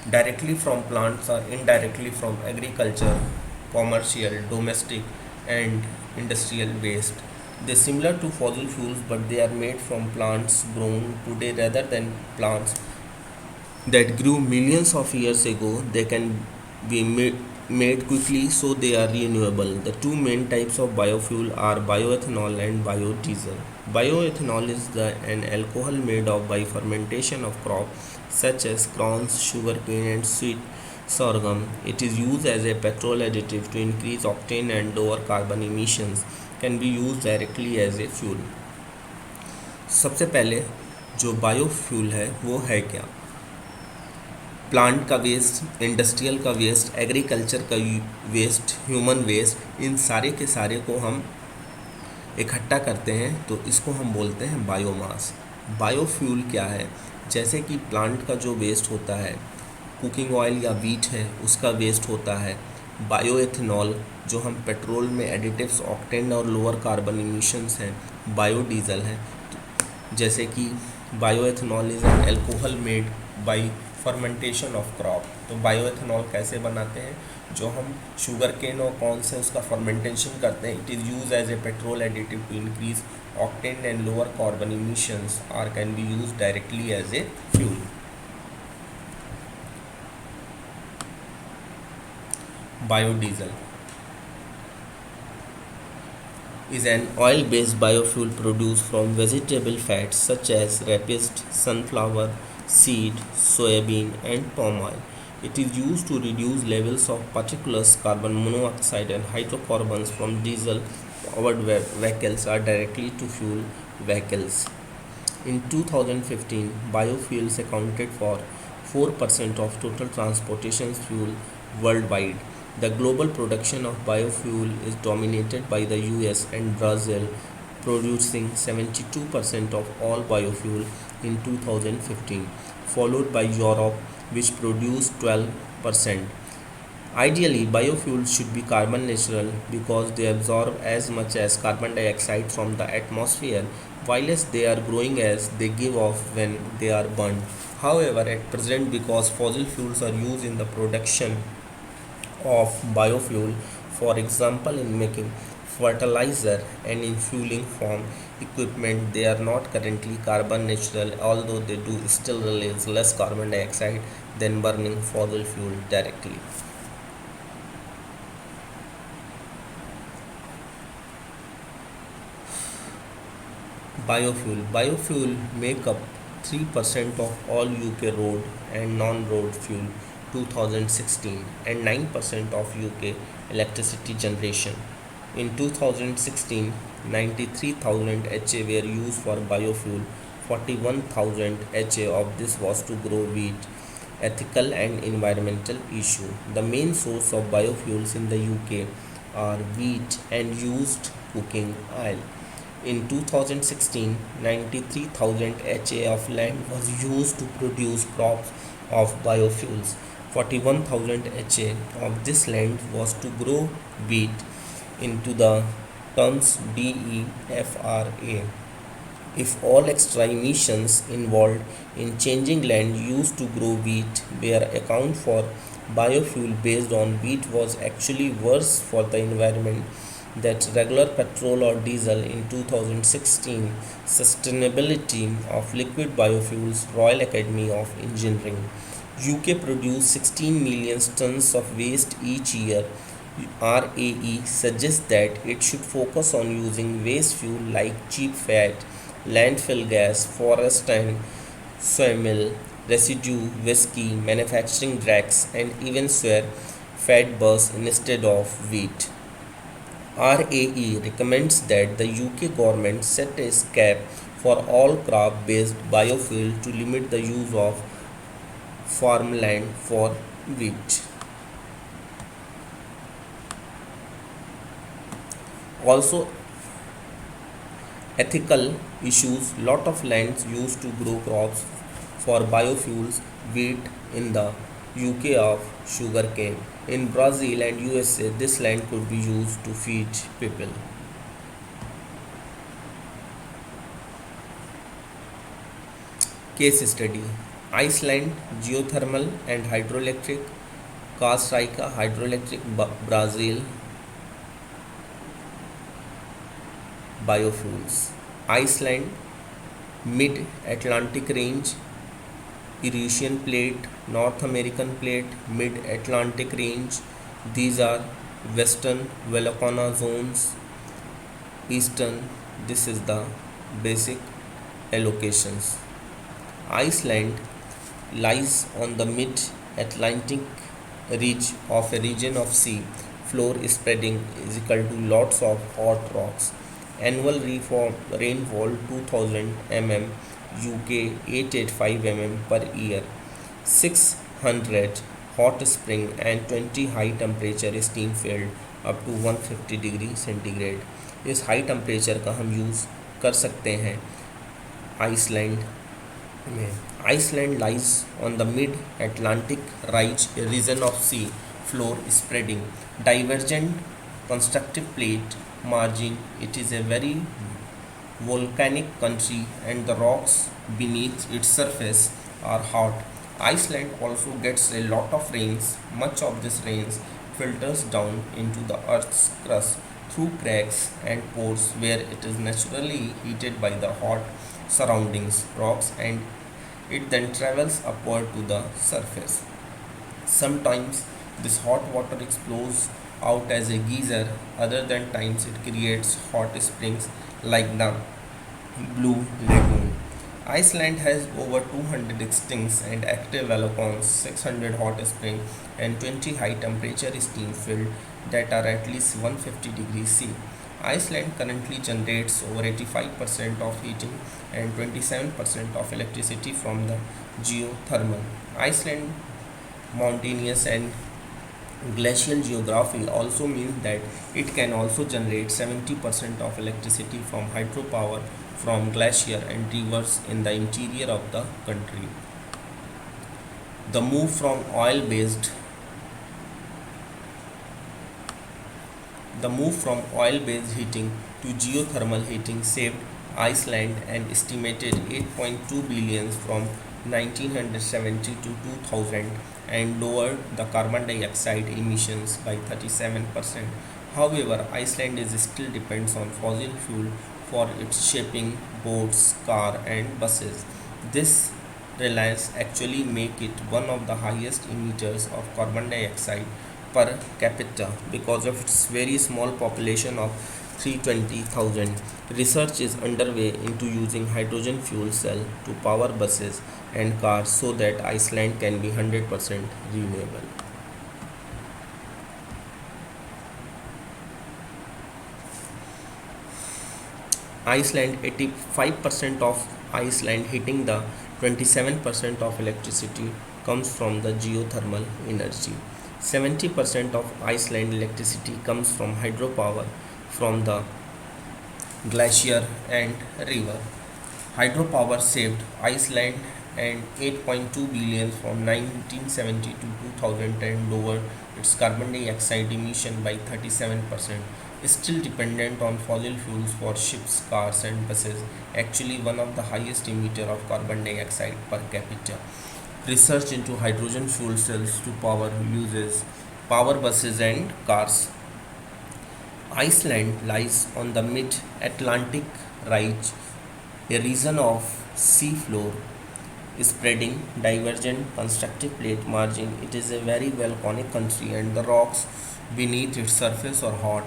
directly from plants or indirectly from agriculture, commercial, domestic and industrial waste. They are similar to fossil fuels but they are made from plants grown today rather than plants that grew millions of years ago. They can be made quickly, so they are renewable. The two main types of biofuel are bioethanol and biodiesel. Bioethanol is an alcohol made by fermentation of crops such as corn, sugarcane and sorghum. It is used as a petrol additive to increase octane and lower carbon emissions. Can be used directly as a fuel. सबसे पहले जो biofuel है वो है क्या? Plant का waste, industrial का waste, agriculture का वेस्ट, ह्यूमन वेस्ट, इन सारे के सारे को हम इकट्ठा करते हैं तो इसको हम बोलते हैं बायोमास। बायोफ्यूल क्या है? जैसे कि प्लांट का जो वेस्ट होता है, कुकिंग ऑयल या वीट है उसका वेस्ट होता है। बायोएथेनॉल जो हम पेट्रोल में एडिटिव्स, ऑक्टेन और लोअर कार्बन इमिशंस हैं। बायोडीज़ल है, जैसे कि bioethanol is an alcohol made by fermentation of crop. तो बायोएथेनॉल कैसे बनाते हैं? जो हम शुगर केन और कॉर्न से उसका फर्मेंटेशन करते हैं। It is use as a petrol additive to increase octane and lower carbon emissions or can be use directly as a fuel. Biodiesel is an oil-based biofuel produced from vegetable fats such as rapeseed, sunflower seed, soybean, and palm oil. It is used to reduce levels of particulates, carbon monoxide, and hydrocarbons from diesel-powered vehicles are directly to fuel vehicles. In 2015, biofuels accounted for 4% of total transportation fuel worldwide. The global production of biofuel is dominated by the US and Brazil, producing 72% of all biofuel in 2015, followed by Europe, which produced 12%. Ideally, biofuels should be carbon neutral because they absorb as much as carbon dioxide from the atmosphere, whilst they are growing as they give off when they are burned. However, at present, because fossil fuels are used in the production of biofuel, for example in making fertilizer and in fueling farm equipment, they are not currently carbon neutral, although they do still release less carbon dioxide than burning fossil fuel directly. Biofuel make up 3% of all UK road and non-road fuel 2016 and 9% of UK electricity generation. In 2016, 93,000 HA were used for biofuel. 41,000 HA of this was to grow wheat. Ethical and environmental issue. The main source of biofuels in the UK are wheat and used cooking oil. In 2016, 93,000 HA of land was used to produce crops of biofuels. 41,000 HA of this land was to grow wheat into the terms DEFRA. If all extra emissions involved in changing land used to grow wheat were accounted for, biofuel based on wheat was actually worse for the environment than regular petrol or diesel. In 2016, Sustainability of Liquid Biofuels, Royal Academy of Engineering. UK produce 16 million tons of waste each year. RAE suggests that it should focus on using waste fuel like cheap fat, landfill gas, forest and sawmill residue, whiskey, manufacturing drugs, and even soya fat burs instead of wheat. RAE recommends that the UK government set a cap for all crop-based biofuel to limit the use of farmland for wheat. Also, ethical issues. Lot of lands used to grow crops for biofuels, wheat in the UK of sugarcane. In Brazil and USA, this land could be used to feed people. Case study: Iceland geothermal and hydroelectric, Costa Rica hydroelectric, Brazil biofuels. Iceland mid-Atlantic range, Eurasian plate, North American plate, mid-Atlantic range. These are western Volcano zones, eastern. This is the basic allocations. Iceland lies on the mid-Atlantic of a region of sea floor spreading is equal to lots of hot rocks. Annual rainfall 2000 mm, UK 885 mm per year. 600 hot spring and 20 high temperature steam field up to 150 degree centigrade. इस high temperature का हम use कर सकते हैं Iceland में. Iceland lies on the mid-Atlantic ridge, a region of sea floor spreading divergent constructive plate margin. It is a very volcanic country and the rocks beneath its surface are hot. Iceland also gets a lot of rains. Much of this rains filters down into the earth's crust through cracks and pores where it is naturally heated by the hot surroundings rocks, and it then travels upward to the surface. Sometimes this hot water explodes out as a geyser, other than times it creates hot springs like the Blue Lagoon. Iceland has over 200 extinct and active volcanoes, 600 hot springs, and 20 high temperature steam fields that are at least 150 degrees C. Iceland currently generates over 85% of heating and 27% of electricity from the geothermal. Iceland mountainous and glacial geography also means that it can also generate 70% of electricity from hydropower from glacier and rivers in the interior of the country. The move from oil-based heating to geothermal heating saved Iceland an estimated 8.2 billion from 1970 to 2000 and lowered the carbon dioxide emissions by 37%. However, Iceland is still depends on fossil fuel for its shipping, boats, car and buses. This reliance actually make it one of the highest emitters of carbon dioxide per capita because of its very small population of 320,000. Research is underway into using hydrogen fuel cell to power buses and cars so that Iceland can be 100% renewable. Iceland 85% of Iceland hitting the 27% of electricity comes from the geothermal energy. 70% of Iceland electricity comes from hydropower from the glacier and river. Hydropower saved Iceland and 8.2 billion from 1970 to 2010 lowered its carbon dioxide emission by 37%. Still dependent on fossil fuels for ships, cars and buses, actually one of the highest emitter of carbon dioxide per capita. Research into hydrogen fuel cells to power buses and cars. Iceland lies on the mid-Atlantic ridge, a region of sea floor spreading divergent constructive plate margin. It is a very volcanic country and the rocks beneath its surface are hot.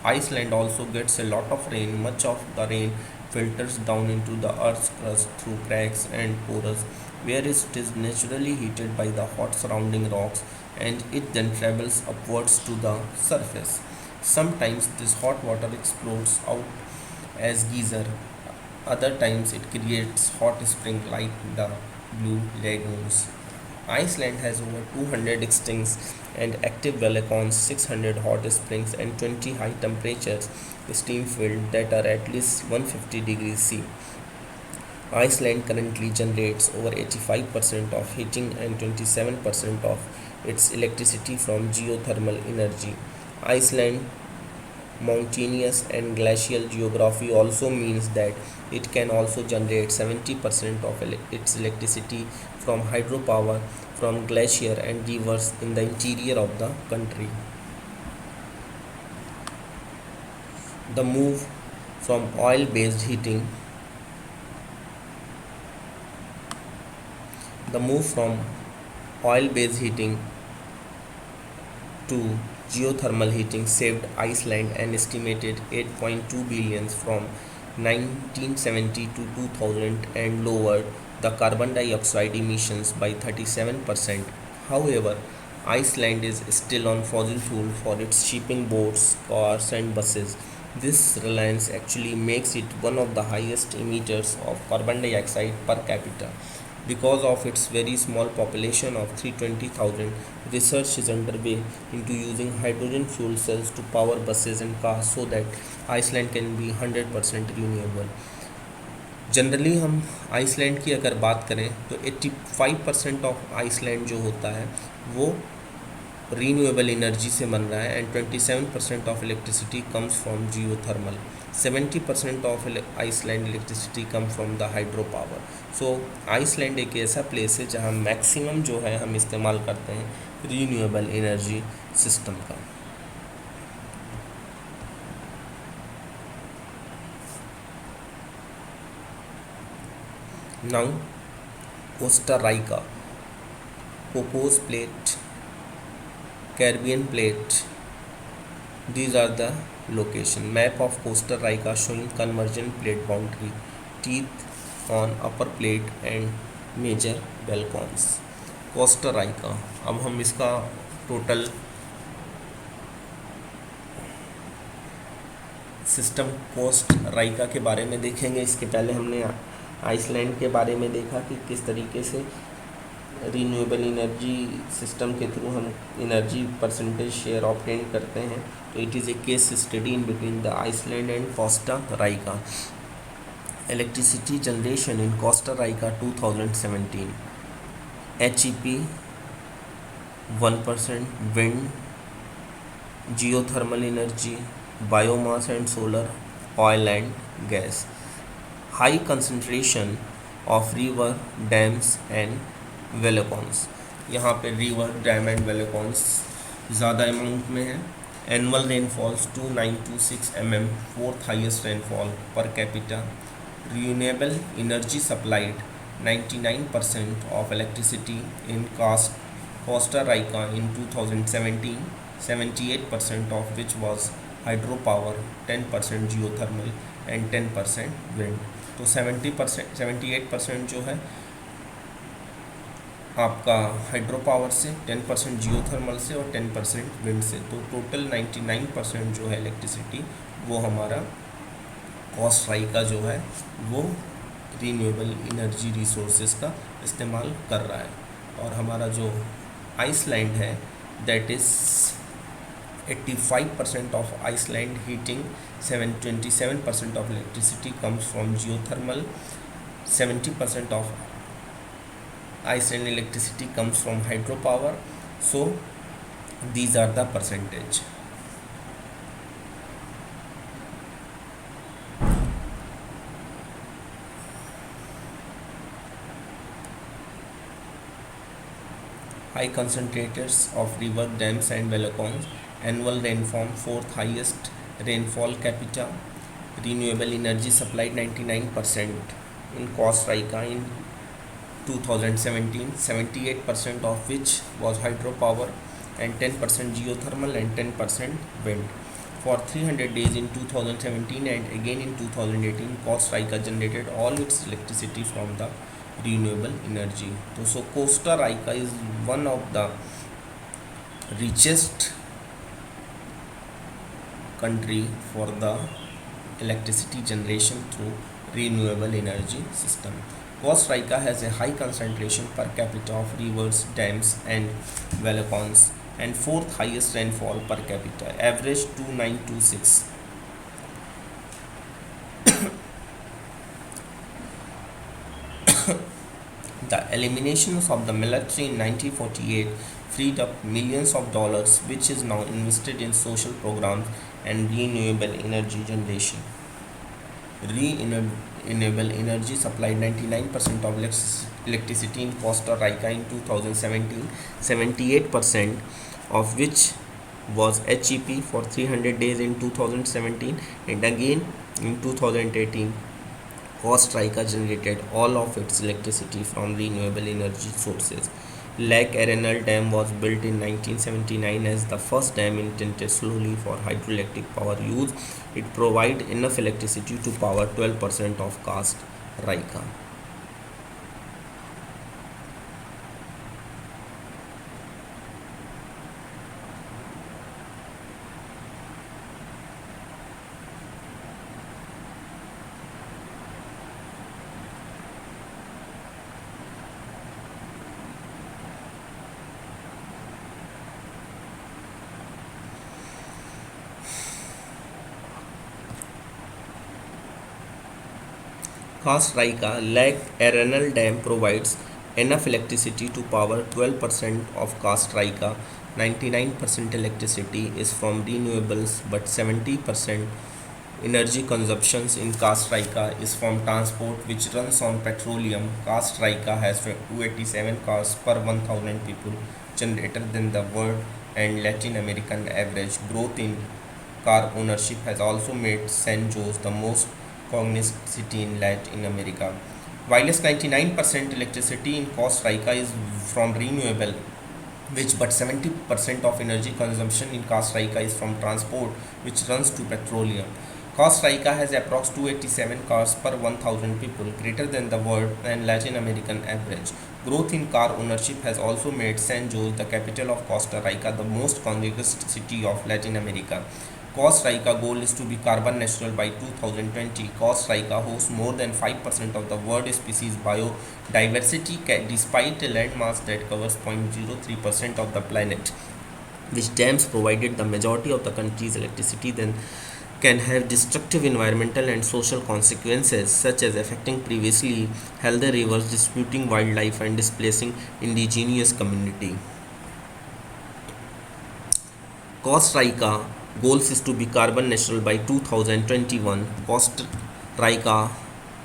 Iceland also gets a lot of rain. Much of the rain filters down into the earth's crust through cracks and pores where it is naturally heated by the hot surrounding rocks, and it then travels upwards to the surface. Sometimes this hot water explodes out as geyser, other times it creates hot spring like the Blue Lagoons. Iceland has over 200 extinct and active volcanoes, 600 hot springs, and 20 high temperatures steam fields that are at least 150 degrees C. Iceland currently generates over 85% of heating and 27% of its electricity from geothermal energy. Iceland mountainous and glacial geography also means that it can also generate 70% of its electricity from hydropower from glacier and rivers in the interior of the country. The move from oil-based heating The move from oil-based heating to geothermal heating saved Iceland an estimated 8.2 billion from 1970 to 2000 and lowered the carbon dioxide emissions by 37%. However, Iceland is still on fossil fuel for its shipping boats, cars and buses. This reliance actually makes it one of the highest emitters of carbon dioxide per capita. Because of its very small population of 320,000, research is underway into using hydrogen fuel cells to power buses and cars so that Iceland can be 100% renewable. Generally हम Iceland की अगर बात करें तो 85% of Iceland जो होता है वो रीन्यूएबल एनर्जी से बन रहा है and 27% of electricity comes from geothermal. 70% of Iceland electricity come from the hydro power. So Iceland एक ऐसा प्लेस है जहाँ मैक्सिमम जो है हम इस्तेमाल करते हैं रीन्यूएबल एनर्जी सिस्टम का. Now Costa Raika, Cocos plate, Caribbean plate. These are the location. Map of Costa Rica showing convergent plate boundary, teeth on upper plate and major balcons. Costa Rica. अब हम इसका टोटल सिस्टम कोस्ट राइका के बारे में देखेंगे. इसके पहले हमने आइसलैंड के बारे में देखा कि किस तरीके से रीन्यूएबल एनर्जी सिस्टम के थ्रू हम एनर्जी परसेंटेज शेयर ऑब्टेन करते हैं. तो it is a case study in between the Iceland and Costa Rica. Electricity generation in Costa Rica 2017. HEP 1%, wind, geothermal energy, biomass and solar, oil and gas. High concentration of river, dams and volcanoes. यहाँ पे river, dam and वेलोकॉन्स ज़्यादा amount में है. Annual rainfalls 2926 mm, fourth highest rainfall per capita. Renewable energy supplied 99% of electricity in Costa Raika in 2017, 78% of which was hydro power, 10% geothermal and 10% wind. तो 78% जो है आपका hydro power से, 10% जियोथर्मल से और 10% विंड से. तो टोटल 99% जो है इलेक्ट्रिसिटी वो हमारा कोस्टा राइका जो है वो रीन्यूएबल एनर्जी रिसोर्सेज का इस्तेमाल कर रहा है. और हमारा जो आइसलैंड है that is 85% of Iceland heating, 27% of electricity comes from geothermal, 70% of Iceland electricity comes from hydropower. So these are the percentage. High concentrators of river, dams and velocons. Annual rainfall, fourth highest rainfall capita. Renewable energy supplied 99% in Costa Rica in 2017, 78% of which was hydropower and 10% geothermal and 10% wind. For 300 days in 2017 and again in 2018, Costa Rica generated all its electricity from the renewable energy. So Costa Rica is one of the richest country for the electricity generation through renewable energy system. Costa Rica has a high concentration per capita of rivers, dams and velocons and fourth highest rainfall per capita, average 2926. The eliminations of the military in 1948 freed up millions of dollars which is now invested in social programs and renewable energy generation. Renewable energy supplied 99% of electricity in Costa Rica in 2017, 78% of which was HEP for 300 days in 2017 and again in 2018. Costa Rica generated all of its electricity from renewable energy sources. Lake Arenal Dam was built in 1979 as the first dam intended solely for hydroelectric power use. It provides enough electricity to power 12% of Costa Rica. Costa Lake Arenal Dam provides enough electricity to power 12% of Costa Rica. 99% electricity is from renewables, but 70% energy consumptions in Costa Rica is from transport, which runs on petroleum. Costa Rica has 287 cars per 1,000 people, generator than the world and Latin American average. Growth in car ownership has also made San Jose the most cognizant city in Latin America. While 99% electricity in Costa Rica is from renewable, which but 70% of energy consumption in Costa Rica is from transport, which runs to petroleum. Costa Rica has approx 287 cars per 1,000 people, greater than the world and Latin American average. Growth in car ownership has also made San Jose, the capital of Costa Rica, the most congregate city of Latin America. Costa Rica goal is to be carbon neutral by 2020. Costa Rica hosts more than 5% of the world species biodiversity despite a landmass that covers 0.03% of the planet, which dams provided the majority of the country's electricity then can have destructive environmental and social consequences such as affecting previously healthy rivers, disputing wildlife and displacing indigenous community. Costa Rica goals is to be carbon neutral by 2021. Costa Rica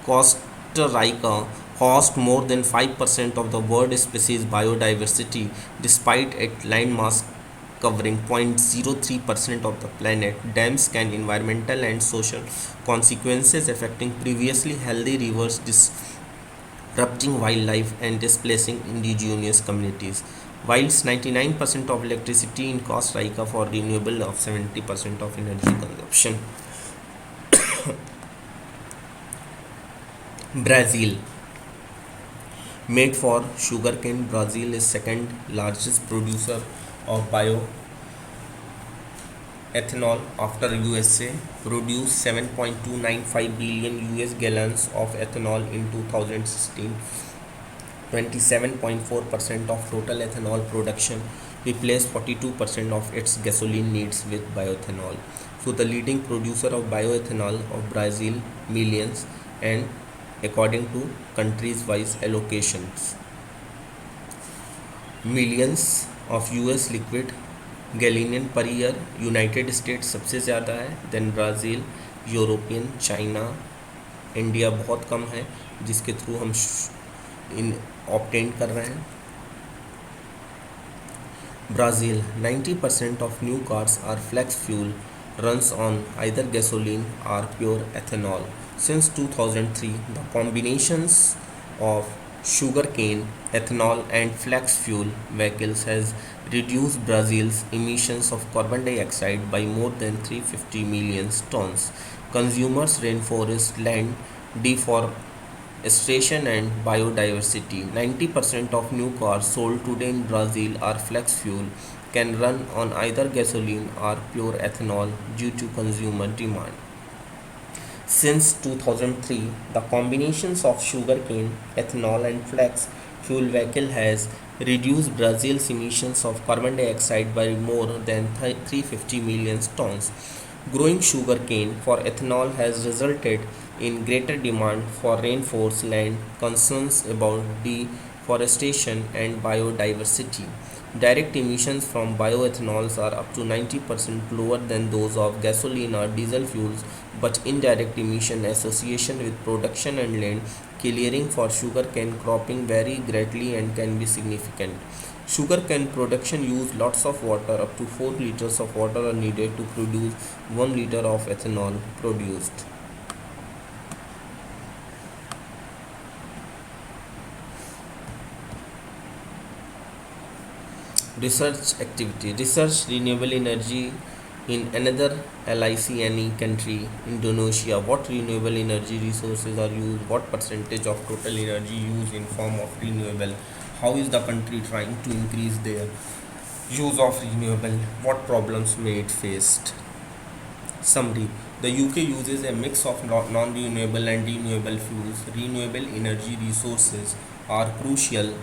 hosts more than 5% of the world species biodiversity despite its landmass covering 0.03% of the planet. Dams can environmental and social consequences affecting previously healthy rivers, disrupting wildlife and displacing indigenous communities. Whilst 99% of electricity in Costa Rica for renewable of 70% of energy consumption. Brazil. Made for sugarcane, Brazil is second largest producer of bioethanol after USA, produced 7.295 billion US gallons of ethanol in 2016. 27.4% of total ethanol production, replaced 42% of its gasoline needs with bioethanol. So the leading producer of bioethanol of Brazil, millions, and according to countries wise allocations, millions of US liquid gallons per year United States सबसे ज़्यादा है, then Brazil, European, China, India बहुत कम है जिसके through हम इन obtain कर रहे हैं. Brazil, 90% of new cars are flex fuel, runs on either gasoline or pure ethanol. Since 2003, the combinations of sugarcane, ethanol and flex fuel vehicles has reduced Brazil's emissions of carbon dioxide by more than 350 million tons. Consumers rainforest land deforestation and biodiversity. 90% of new cars sold today in Brazil are flex fuel, can run on either gasoline or pure ethanol due to consumer demand. Since 2003, the combinations of sugarcane, ethanol and flex fuel vehicle has reduced Brazil's emissions of carbon dioxide by more than 350 million tons. Growing sugarcane for ethanol has resulted in greater demand for rainforest land, concerns about deforestation and biodiversity. Direct emissions from bioethanols are up to 90% lower than those of gasoline or diesel fuels, but indirect emission association with production and land clearing for sugarcane cropping vary greatly and can be significant. Sugarcane production use lots of water. Up to 4 liters of water are needed to produce 1 liter of ethanol produced. Research activity. Research renewable energy in another LICNE country, Indonesia. What renewable energy resources are used? What percentage of total energy used in form of renewable? How is the country trying to increase their use of renewable? What problems may it faced? Summary. The UK uses a mix of non-renewable and renewable fuels. Renewable energy resources are crucial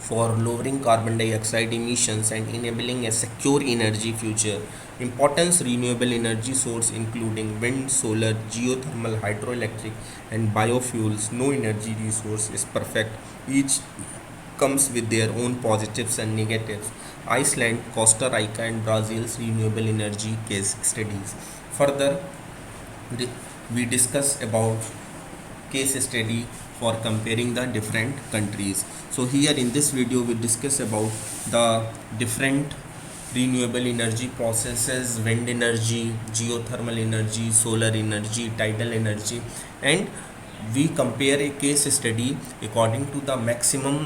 for lowering carbon dioxide emissions and enabling a secure energy future. Importance: renewable energy source including wind, solar, geothermal, hydroelectric and biofuels. No energy resource is perfect. Each comes with their own positives and negatives. Iceland, Costa Rica and Brazil's renewable energy case studies. Further, we discuss about case study for comparing the different countries. So here in this video we discuss about the different renewable energy processes: wind energy, geothermal energy, solar energy, tidal energy, and we compare a case study according to the maximum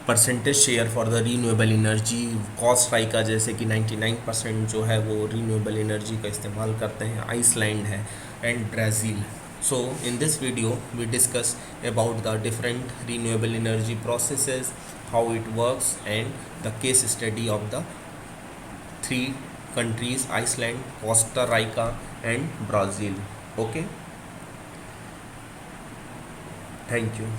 percentage share for the renewable energy. Costa Rica जैसे कि 99% जो है वो renewable energy का इस्तेमाल करते हैं. Iceland है and Brazil. So in this video we discuss about the different renewable energy processes, how it works and the case study of the three countries: Iceland, Costa Rica and Brazil. Okay, thank you.